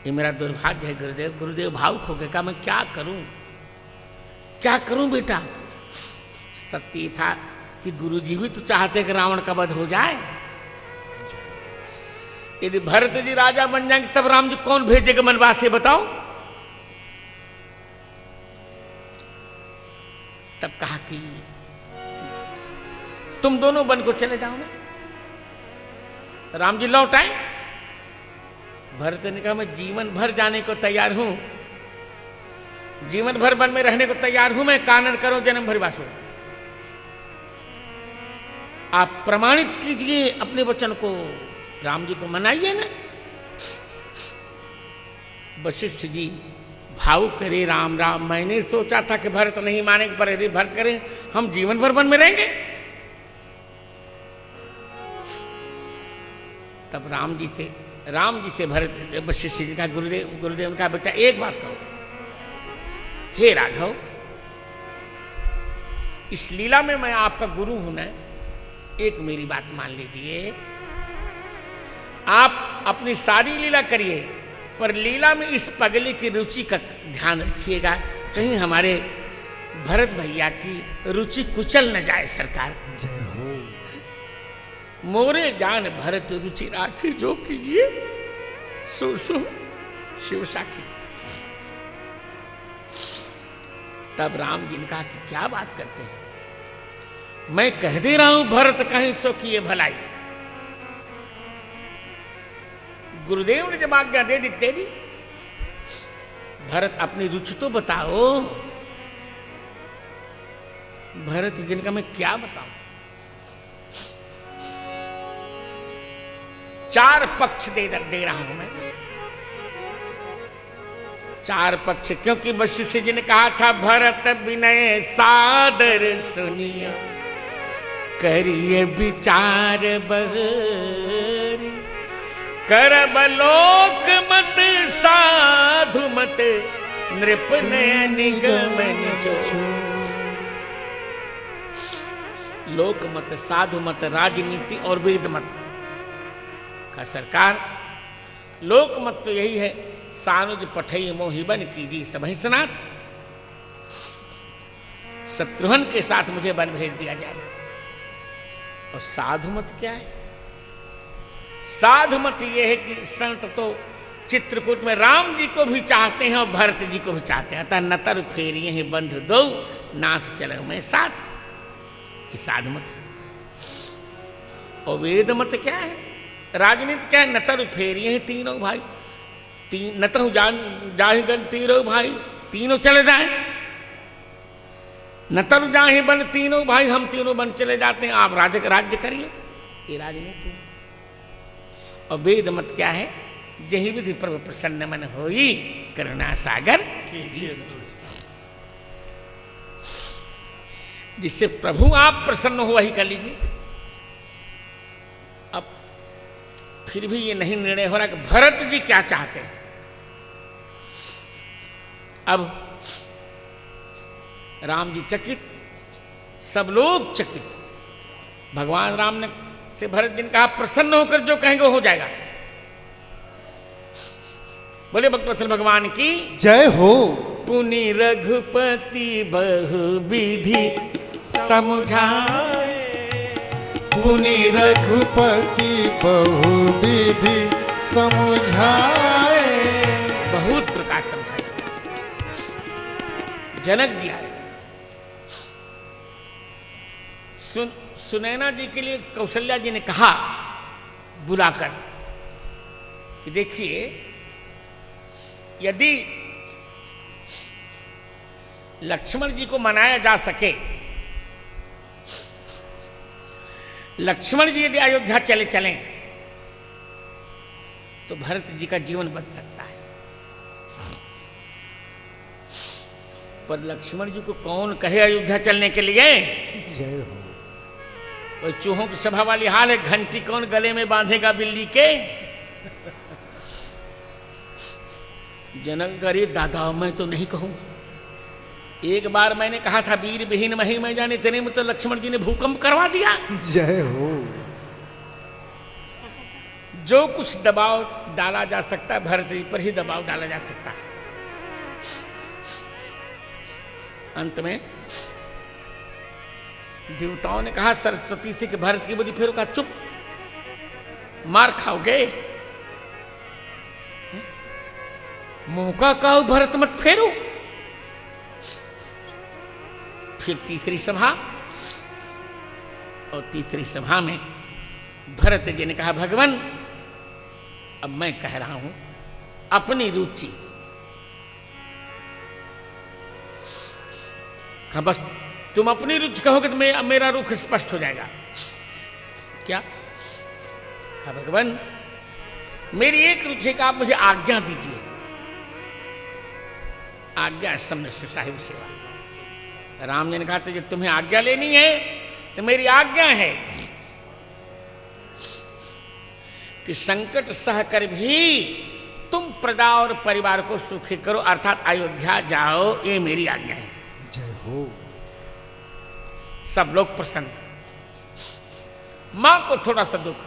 ये मेरा दुर्भाग्य है गुरुदेव। गुरुदेव भावुक हो गए, मैं क्या करूं, क्या करूं बेटा? सत्य था कि गुरुजी भी तो चाहते कि रावण का वध हो जाए। यदि भरत जी राजा बन जाएंगे तब राम जी कौन भेजेगा वनवास, से बताओ? तब कहा कि तुम दोनों वन को चले जाओ ना। राम जी लौट आए। भरत ने कहा मैं जीवन भर जाने को तैयार हूं, जीवन भर वन में रहने को तैयार हूं, मैं कानन करो जन्म भर वासो। आप प्रमाणित कीजिए अपने वचन को, राम जी को मनाइए ना। वशिष्ठ जी भावुक करे, राम राम, मैंने सोचा था कि भरत नहीं मानेंगे, पर यदि भरत करें हम जीवन भर वन में रहेंगे। तब राम जी से भरत वशिष्ठ जी का गुरुदेव का बेटा एक बात कहो, हे राघव, इस लीला में मैं आपका गुरु हूं ना, एक मेरी बात मान लीजिए। आप अपनी सारी लीला करिए, पर लीला में इस पगले की रुचि का ध्यान रखिएगा, कहीं हमारे भरत भैया की रुचि कुचल न जाए सरकार। जय हो। मोरे जान भरत रुचि राखी, जो कीजिए सो शिव साखी। तब राम जी ने कहा कि क्या बात करते हैं, मैं कह दे रहा हूं भरत कहीं सो किए भलाई। गुरुदेव ने जब आज्ञा दे दी तेरी, भरत अपनी रुचि तो बताओ। भरत जिनका मैं क्या बताऊं? 4 पक्ष दे रहा हूं मैं, 4 पक्ष, क्योंकि वशिष्ठ जी ने कहा था भरत विनय सादर सुनिए, करिए विचार बहरी, करब लोक मत साधु मत, नृप निगमन जो। लोक मत, साधु मत, राजनीति और वेद मत का सरकार। लोक मत तो यही है, सानुज पठई मोहि बन कीजिए सबहि सनाथ, शत्रुघ्न के साथ मुझे वन भेज दिया जाए। और साधु मत क्या है? साधु मत यह है कि संत तो चित्रकूट में राम जी को भी चाहते हैं और भरत जी को भी चाहते हैं, अतः नतर फेरिए ही बंधु दो, नाथ चलो मैं साथ। ये साधु मत है। और वेद मत क्या है? राजनीति क्या है? नतर फेरिए ही तीनों भाई, नतहु जाहिगन तीनों भाई, तीनों चले जाए। नतर जाहि बन तीनों भाई, हम तीनों बन चले जाते हैं, आप राज्य करिए। ये राजनीति है। और वेद मत क्या है? जही विधि प्रभु प्रसन्न मन होई, करुणा सागर कीजिए। जिससे प्रभु आप प्रसन्न हो वही कर लीजिए। अब फिर भी ये नहीं निर्णय हो रहा कि भरत जी क्या चाहते हैं। अब राम जी चकित, सब लोग चकित। भगवान राम ने से भरत जी ने कहा प्रसन्न होकर जो कहेंगे वो हो जाएगा। बोले भक्तवत्सल भगवान की जय हो। पुनि रघुपति बहु विधि समझाए, पुनि रघुपति बहु विधि समझाए। बहुत प्रकार समझाए। जनक जी आए, सुनैना जी के लिए कौशल्या जी ने कहा बुलाकर कि देखिए, यदि लक्ष्मण जी को मनाया जा सके, लक्ष्मण जी यदि अयोध्या चले चलें तो भरत जी का जीवन बच सकता है। पर लक्ष्मण जी को कौन कहे अयोध्या चलने के लिए? जय हो। वही चूहों की सभा वाली हाल है, घंटी कौन गले में बांधेगा बिल्ली के। जनक करे दादा मैं तो नहीं कहूंगा। एक बार मैंने कहा था वीर विहीन मही मैं जाने तेने में, तो लक्ष्मण जी ने भूकंप करवा दिया। जय हो। जो कुछ दबाव डाला जा सकता है भरत जी पर ही दबाव डाला जा सकता है। अंत में देवताओं ने कहा सरस्वती से कि भरत की बुद्धि फेरो। का चुप, मार खाओगे। मौका का भरत मत फेरो। फिर तीसरी सभा, और तीसरी सभा में भरत जी ने कहा भगवान अब मैं कह रहा हूं अपनी रुचि का, बस तुम अपनी रुचि कहोगे तो मेरा रुख स्पष्ट हो जाएगा। क्या कहा भगवान, मेरी एक रुचि का आप मुझे आज्ञा दीजिए। आज्ञा समझ साहिब सेवा। राम ने कहा तो जब तुम्हें आज्ञा लेनी है तो मेरी आज्ञा है कि संकट सहकर भी तुम प्रजा और परिवार को सुखी करो, अर्थात अयोध्या जाओ, ये मेरी आज्ञा है। जय हो। सब लोग प्रसन्न। मां को थोड़ा सा दुख,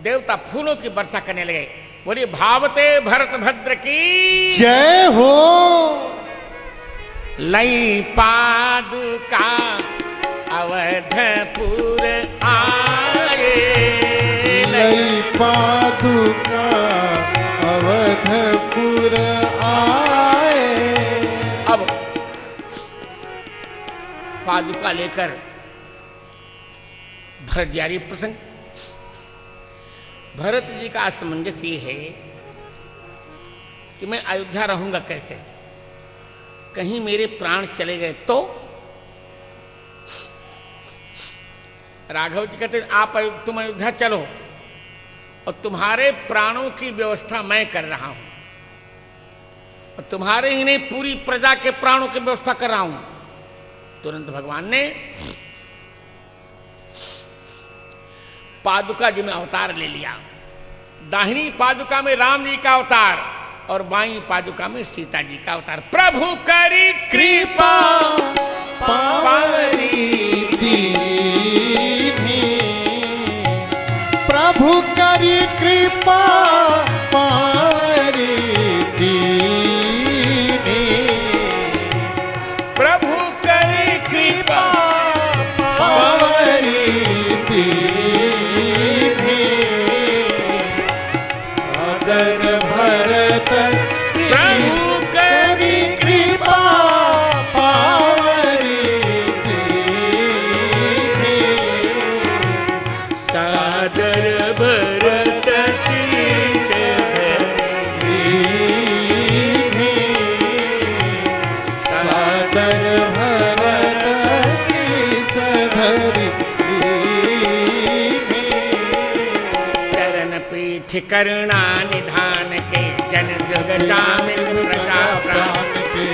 देवता फूलों की वर्षा करने लगे। बोलिए भावते भरत भद्र की जय हो। लई पादुका अवधपुर आए, लई पादुका अवधपुर आए। अब पादुका लेकर भरत जा रही प्रसंग। भरत जी का असमंजस ये है कि मैं अयोध्या रहूंगा कैसे, कहीं मेरे प्राण चले गए तो। राघव जी कहते तुम अयोध्या चलो और तुम्हारे प्राणों की व्यवस्था मैं कर रहा हूं, और तुम्हारे ही नहीं पूरी प्रजा के प्राणों की व्यवस्था कर रहा हूं। तुरंत भगवान ने पादुका जी में अवतार ले लिया। दाहिनी पादुका में राम जी का अवतार और बाईं पादुका में सीता जी का अवतार। प्रभु करी कृपा पावरी दीनी, प्रभु करी कृपा पावरी दीनी, प्रभु करी कृपा पावरी दीनी। आदर भरत प्रभु करी कृपा पावरी दीनी, सादर भरत शीश दीनी, सादर भरत शीश धरि दीनी। चरण पीठ करुणा निधान के जन जुग जामित प्रजा प्राण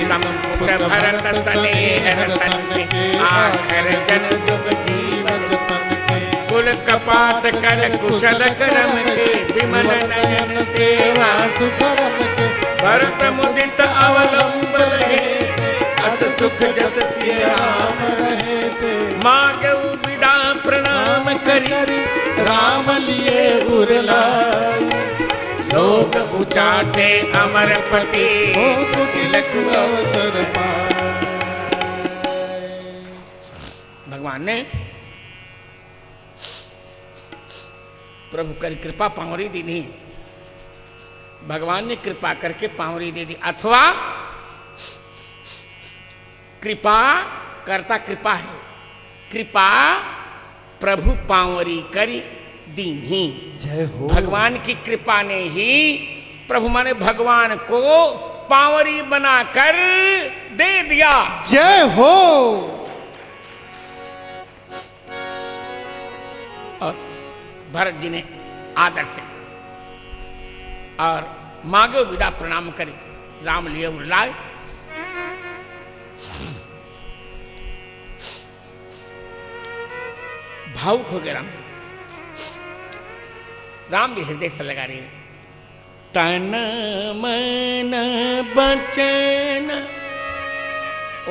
संपुट भरत स्नेह रतन के के आखर जन जुग जीवन जतन के कुल कपाट कर कुशल कर्म के विमल नयन सेवा सुधर्म के भरत मुदित अवलंब रहे अस सुख जस सिय राम रहे थे मांगऊ विदा प्रणाम करी राम लिए उरलाई लोग उचाटे अमरपति हो तिलक अवसर पाए। भगवान ने प्रभु कर कृपा पावरी दी नहीं, भगवान ने कृपा करके पावरी दे दी, अथवा कृपा करता कृपा है, कृपा प्रभु पावरी करी दीन्ही। जय हो भगवान की कृपा ने ही प्रभु माने भगवान को पावरी बनाकर दे दिया। जय हो। और भरत जी ने आदर से और मांगो विदा प्रणाम करे, राम लिए उल्लाय। भावुक हो गए राम जी हृदय से लगा रहे, तन मन बचन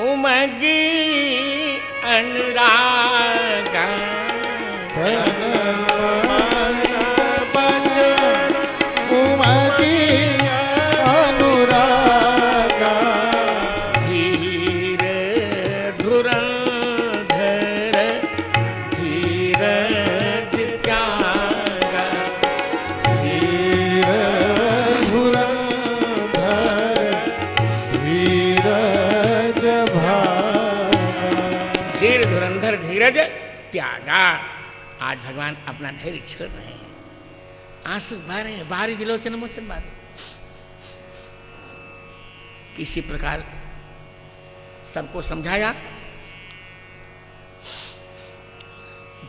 उमगी अनुरागा अनुरागा धीर धुरंधर धीरज त्यागा धीर धुरंधर धीरज भागा धीर धुरंधर धीरज त्यागा। आज भगवान अपना धैर्य छोड़ रहे हैं, आंसू बह रहे हैं, बाहरी दिलोचन मोचन बारे किसी प्रकार सबको समझाया।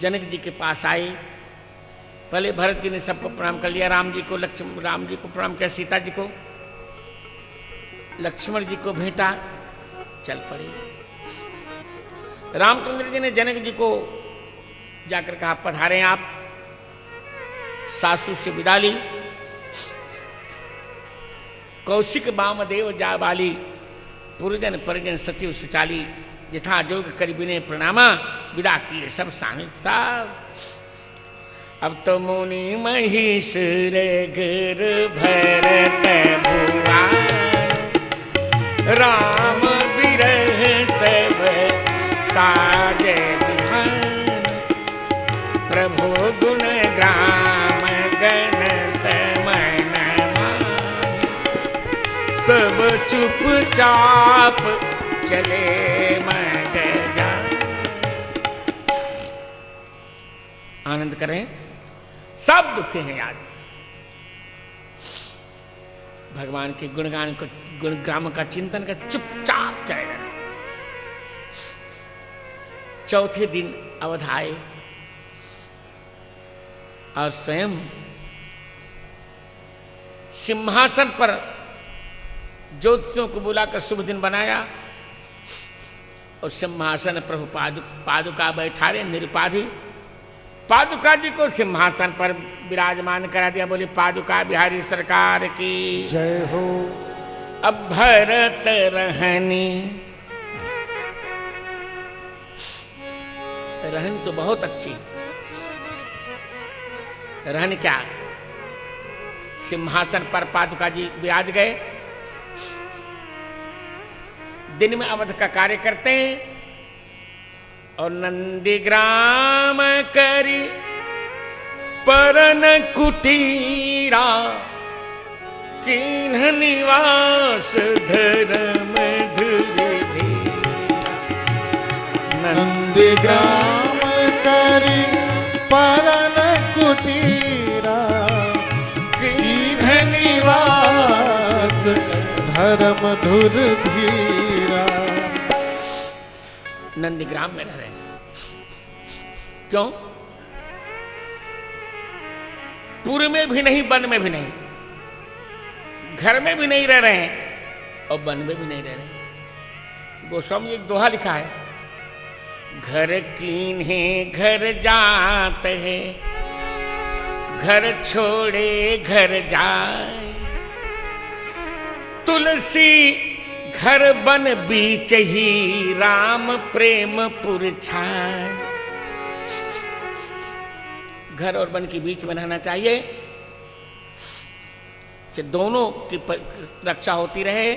जनक जी के पास आए, पहले भरत जी ने सबको प्रणाम कर लिया, राम जी को प्रणाम किया, सीता जी को, लक्ष्मण जी को भेंटा, चल पड़े। रामचंद्र जी ने जनक जी को जाकर कहा पधारें आप, सासू से विदा ली, कौशिक वामदेव जा बाली, पुरजन परिजन सचिव सुचाली, यथा जोग करी विनय प्रणामा, विदा किए सब शामिल सब। अब तो मुनि महिषुर गुर भरत भुआन, राम बिरह सब साजे बिहान, प्रभु गुण ग्राम गणत मन मान, सब चुपचाप चले मग जान। आनंद करें, सब दुखी हैं आज, भगवान के गुणगान को गुणग्राम का चिंतन का चुपचाप चले रहे। चौथे दिन अवध आए और स्वयं सिंहासन पर ज्योतिषियों को बुलाकर शुभ दिन बनाया और सिंहासन प्रभु पादुका बैठा रहे निरुपाधि, पादुका जी को सिंहासन पर विराजमान करा दिया। बोली पादुका बिहारी सरकार की जय हो। अब भरत रहनी, रहन तो बहुत अच्छी, रहन क्या, सिंहासन पर पादुका जी विराज गए, दिन में अवध का कार्य करते हैं और नंदीग्राम करी परन कुटीरा, किन्ह निवास धर्म धुरी, नंदीग्राम करी परन कुटीरा, किन्ह निवास धर्म धुर धीरा। नंदीग्राम में रह रहे हैं, क्यों? पुर में भी नहीं, वन में भी नहीं, घर में भी नहीं रह रहे हैं और वन में भी नहीं रह रहे हैं। गोस्वामी एक दोहा लिखा है, घर कीन्हे घर जात है, घर छोड़े घर जाए। तुलसी घर बन बीच ही, राम प्रेम पुर छाए। घर और वन के बीच में रहना चाहिए, से दोनों की रक्षा होती रहे,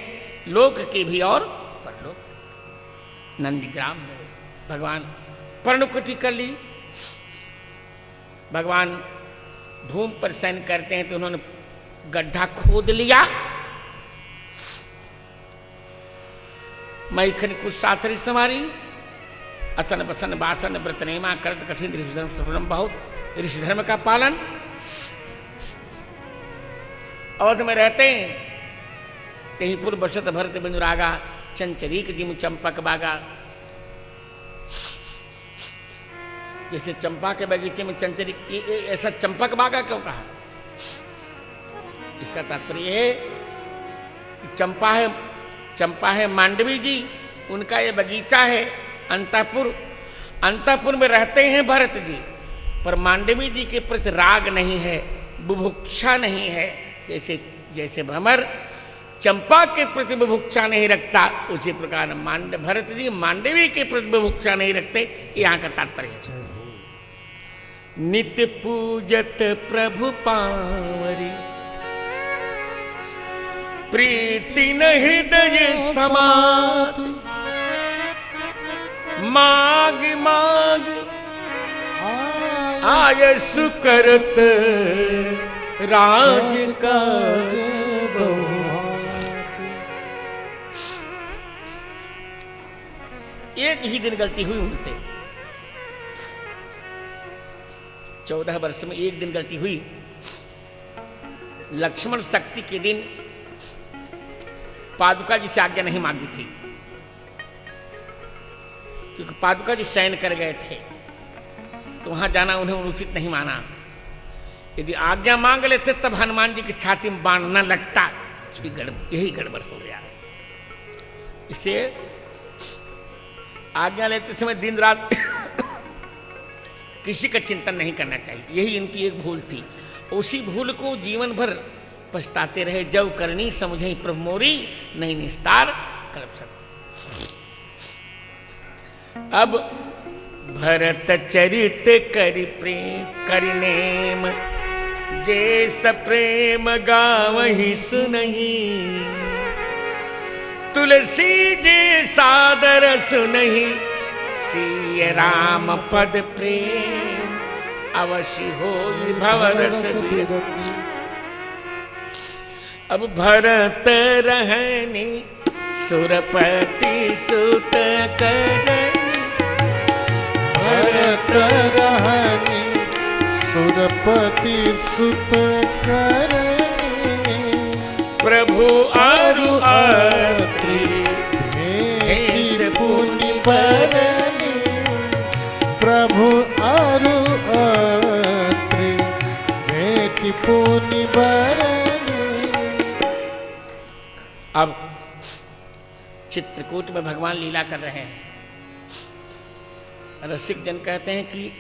लोक की भी और परलोक। नंदीग्राम में भगवान पर्णकुटी कर ली। भगवान भूमि पर शयन करते हैं तो उन्होंने गड्ढा खोद लिया, मैखन कुछ साथरी संवारी, असन बसन बासन व्रत नेमा करत कठिन ऋषिधर्म सबरम, बहुत ऋषिधर्म का पालन। अवध में रहते हैं, तेहीपुर बसत भरत बिंदुरागा, चंचरीक जिम चंपक बागा। जैसे चंपा के बगीचे में चंचरीक, ऐसा चंपक बागा क्यों कहा? इसका तात्पर्य है कि चंपा है मांडवी जी, उनका ये बगीचा है अंतःपुर। अंतःपुर में रहते हैं भरत जी, पर मांडवी जी के प्रति राग नहीं है, बुभुक्षा नहीं है। जैसे भ्रमर चंपा के प्रति बुभुक्षा नहीं रखता, उसी प्रकार भरत जी मांडवी के प्रति बुभुक्षा नहीं रखते। यहाँ का तात्पर्य है। नित्य पूजत प्रभु पावरी, प्रीति न हृदय समात। माग माग आयस करत, राज काज एक ही दिन गलती हुई उनसे, 14 वर्ष में एक दिन गलती हुई। लक्ष्मण शक्ति के दिन पादुका जी से आज्ञा नहीं मांगी थी, क्योंकि पादुका जी शयन कर गए थे, तो वहां जाना उन्हें उचित नहीं माना। यदि आज्ञा मांग लेते तब हनुमान जी की छाती में बाण न लगता। यही गड़बड़ हो गया। इसे आज्ञा लेते समय दिन रात किसी का चिंतन नहीं करना चाहिए, यही इनकी एक भूल थी। उसी भूल को जीवन भर पछताते रहे। जब करनी समझे प्रभु मोरी, नहीं निस्तार कल्प सब। अब भरत चरित करि प्रेम करिनेम, जे सप्रेम गावहि सुनहि। तुलसी जे सादर सुनहि, सिय राम पद प्रेम। अवश्य होई भवरस विरति। अब भरत रहनी सुरपति सुत करनी। भरत रहनी सुरपति सुत करनी। प्रभु अरु अत्रि, भेंट पुनि बरनी। प्रभु अरु अत्रि, भेंट पुनि बरनी। अब चित्रकूट में भगवान लीला कर रहे हैं। रसिक जन कहते हैं कि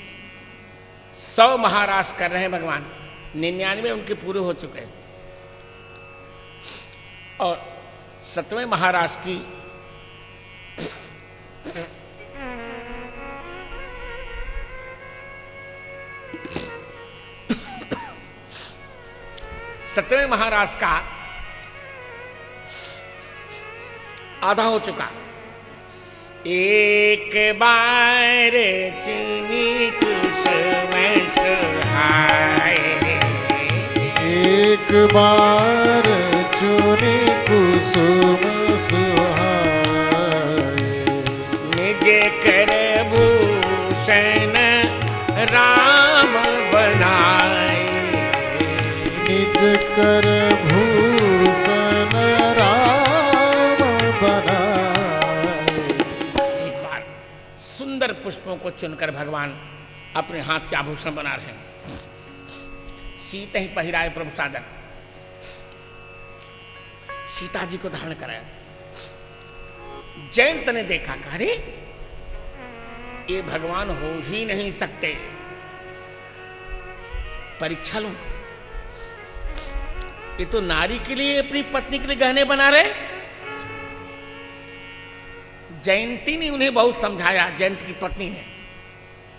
100 महारास कर रहे हैं भगवान, 99 उनके पूरे हो चुके हैं, और 7वें महारास की सतवें महाराज का आधा हो चुका। एक बार चुनी कुसुम सुहाए। एक बार चुनी कुसुम सुहाए। निज कर भूषण राम बनाए। निज कर भूषण राम बनाए। एक बार सुंदर पुष्पों को चुनकर भगवान अपने हाथ से आभूषण बना रहे हैं। सीता ही पहिराए प्रभु सादर, सीता जी को धारण कराया। जयंत ने देखा, अरे ये भगवान हो ही नहीं सकते। परीक्षा लूं, ये तो नारी के लिए अपनी पत्नी के लिए गहने बना रहे। जयंती ने उन्हें बहुत समझाया, जयंत की पत्नी ने,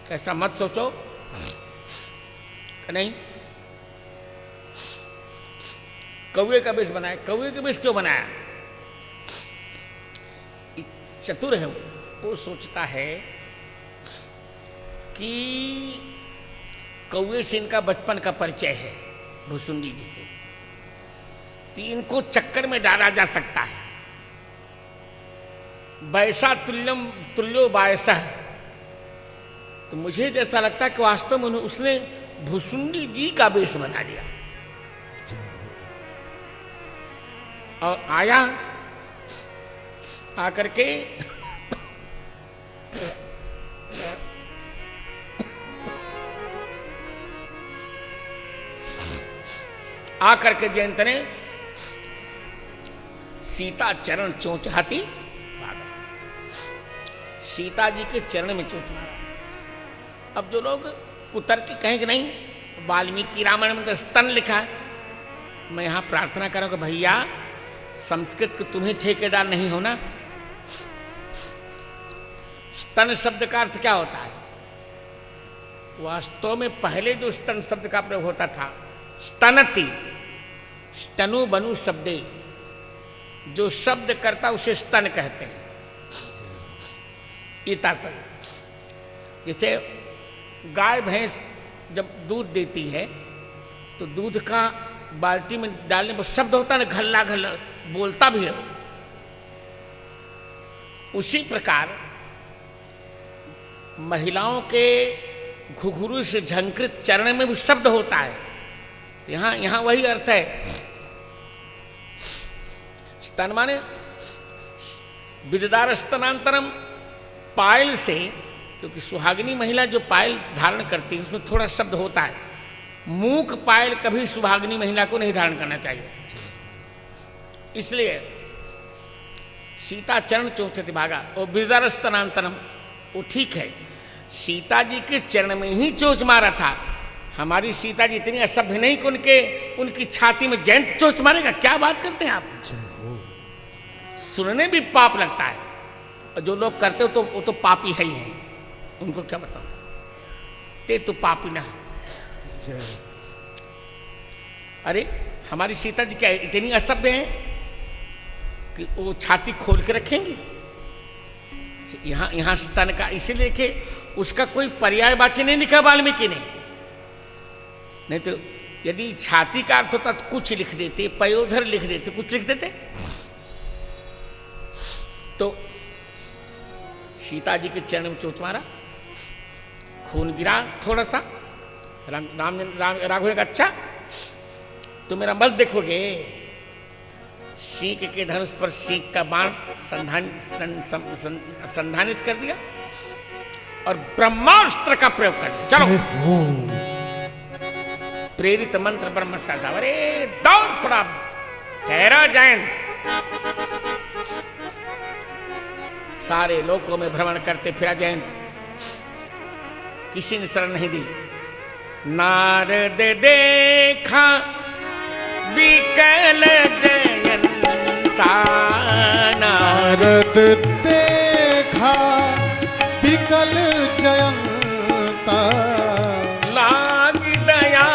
कैसा मत सोचो नहीं, कौवे का वेश बनाया। कौवे का वेश क्यों बनाया? चतुर है वो सोचता है कि कौवे से इनका बचपन का परिचय है भुसुंडी जी से, तो इनको चक्कर में डाला जा सकता है। वैसा तुल्यो बायसा है। तो मुझे जैसा लगता है कि वास्तव में उसने भुसुंडी जी का वेश बना लिया और आया, आकर के जयंत ने सीता चरण चोंचहाती भागा, सीता जी के चरण में चोंच मारा। अब जो लोग कुतर की कहेंगे नहीं, वाल्मीकि रामायण में तो स्तन लिखा, तो मैं यहां प्रार्थना करूं कि भैया संस्कृत को तुम्हें ठेकेदार नहीं होना। स्तन शब्द का अर्थ क्या होता है? वास्तव में पहले जो स्तन शब्द का प्रयोग होता था, स्तनति, स्तनु बनु शब्दे, जो शब्द करता उसे स्तन कहते हैं। ये तात्पर्य। जैसे गाय भैंस जब दूध देती है तो दूध का बाल्टी में डालने पर शब्द होता है ना, घल्ला घल्ला, बोलता भी है। उसी प्रकार महिलाओं के घुघरू से झंकृत चरण में भी शब्द होता है। तो यहां वही अर्थ है। स्तन माने विददार स्तनांतरम, पायल से, क्योंकि सुहागिनी महिला जो पायल धारण करती है उसमें थोड़ा शब्द होता है। मूक पायल कभी सुहागिनी महिला को नहीं धारण करना चाहिए। इसलिए सीता चरण चोंचती भागा और विददार स्तनांतरम, वो ठीक है, सीता जी के चरण में ही चोंच मारा था। हमारी सीता जी इतनी असभ्य नहीं कि उनकी छाती में जयंत चोंच मारेगा। क्या बात करते हैं आप? सुनने भी पाप लगता है, और जो लोग करते हो तो वो तो पापी है ही है। उनको क्या बताओ, ते तो पापी ना। अरे हमारी सीता जी क्या इतनी असभ्य है कि वो छाती खोल के रखेंगी? यहां स्तन का इसीलिए कि उसका कोई पर्यायवाची नहीं लिखा वाल्मीकि ने। नहीं तो यदि छाती का अर्थ होता तो कुछ लिख देते, पयोधर लिख देते, कुछ लिख देते। तो सीता जी के चरण में चोट मारा, खून गिरा थोड़ा सा। राघव ने कहा, अच्छा तो मेरा मत देखोगे? सींक के धनुष पर सींक का बाण संधानित कर दिया और ब्रह्मास्त्र का प्रयोग कर दिया। चलो, प्रेरित मंत्र ब्रह्म श्रद्धा। अरे दौड़ पड़ा ठहरा जयंत। सारे लोकों में भ्रमण करते फिरा जयंत, किसी ने शरण नहीं दी। नारद देखा विकल जयंता, नारद देखा विकल जयंता, लाग दया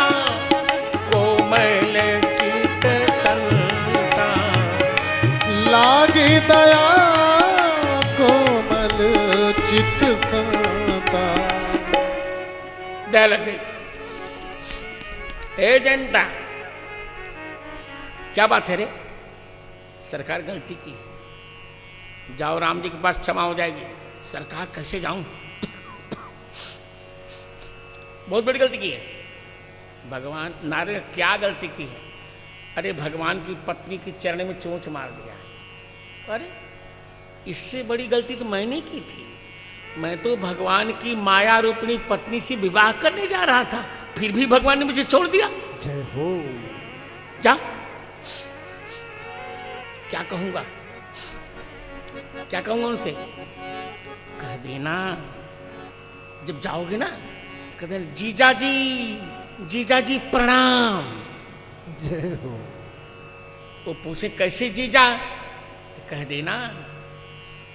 कोमल चित संता, लागी दया कोमल चित संता। दया लग गई। ए जनता, क्या बात है रे? सरकार गलती की है, जाओ राम जी के पास, क्षमा हो जाएगी। सरकार कैसे जाऊं? बहुत बड़ी गलती की है। भगवान नारद क्या गलती की है? अरे भगवान की पत्नी के चरण में चोंच मार दिया है। अरे इससे बड़ी गलती तो मैंने की थी। मैं तो भगवान की माया रूपिणी पत्नी से विवाह करने जा रहा था, फिर भी भगवान ने मुझे छोड़ दिया। जय हो। जा, क्या कहूंगा? क्या कहूंगा उनसे? कह देना जब जाओगे ना तो कहते हैं जीजा जी प्रणाम। जय हो। वो पूछे कैसे जीजा, तो कह देना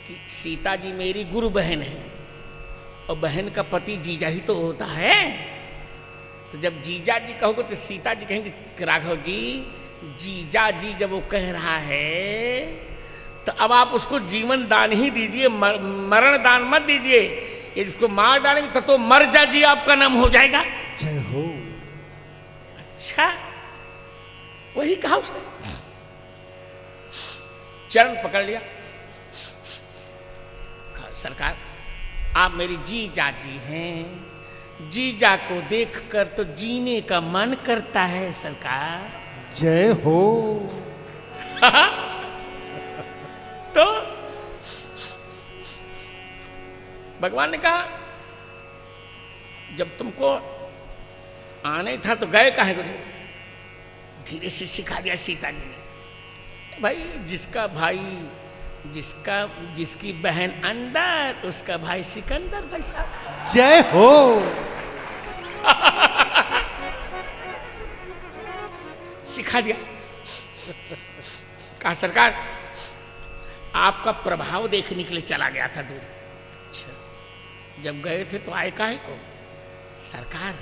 कि सीता जी मेरी गुरु बहन है और बहन का पति जीजा ही तो होता है। तो जब जीजा जी कहोगे तो सीता जी कहेंगे राघव जी जीजा जी जब वो कह रहा है तो अब आप उसको जीवन दान ही दीजिए, मरण दान मत दीजिए। ये जिसको मार डालेंगे तो मर जा जी आपका नाम हो जाएगा। जय हो। अच्छा, वही कहा उसने, चरण पकड़ लिया। सरकार आप मेरी जीजा जी हैं, जीजा को देखकर तो जीने का मन करता है सरकार। जय हो। तो भगवान ने कहा जब तुमको आने था तो गए काहे गुरु? धीरे से सिखा दिया सीता जी ने, भाई जिसका भाई जिसकी बहन अंदर उसका भाई सिकंदर भाई साहब। जय हो। सिखा दिया। कहा सरकार आपका प्रभाव देखने के लिए चला गया था दूर। अच्छा, जब गए थे तो आए काहे को? सरकार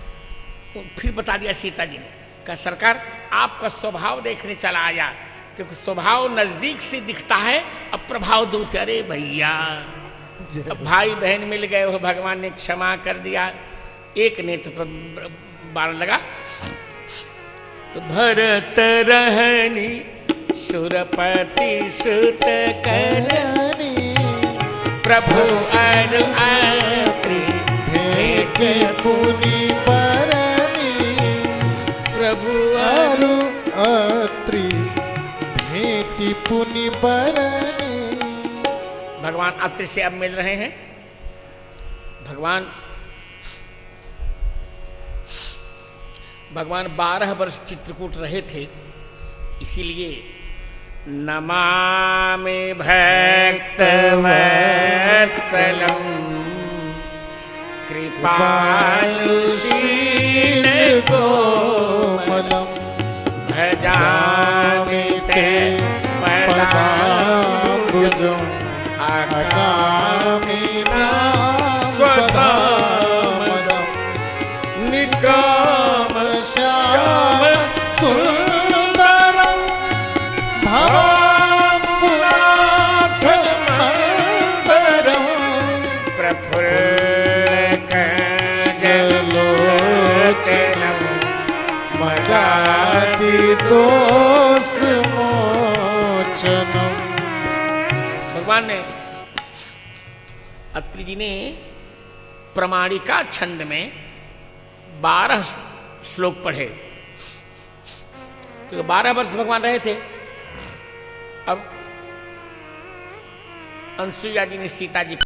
तो फिर बता दिया सीता जी ने, कहा सरकार आपका स्वभाव देखने चला आया, क्योंकि स्वभाव नजदीक से दिखता है अब प्रभाव दूर से। अरे भैया अब भाई बहन मिल गए हो, भगवान ने क्षमा कर दिया। एक नेत्र पर बाण लगा तो भरत रहनी सुरपति सुत करनी प्रभु अरु अत्रि भेंट पुनि बरनी प्रभु अरु अत्रि भेंट पुनि बरनी। भगवान अत्रि से अब मिल रहे हैं। भगवान 12 वर्ष चित्रकूट रहे थे, इसीलिए नमामि भक्त वत्सलम कृपालुशील कोमलम भजामि ते पदाम्बुजं अकामिना स्वधामदं निकाम श्याम सुंदरम भवाम्बुनाथ मंदरम प्रफुल्लकजलोचनं मदाति दोष मोचनम। भगवान ने अत्रि जी ने प्रमाणिका छंद में 12 श्लोक पढ़े, तो 12 वर्ष भगवान रहे थे। अब अनसुईया जी ने सीता जी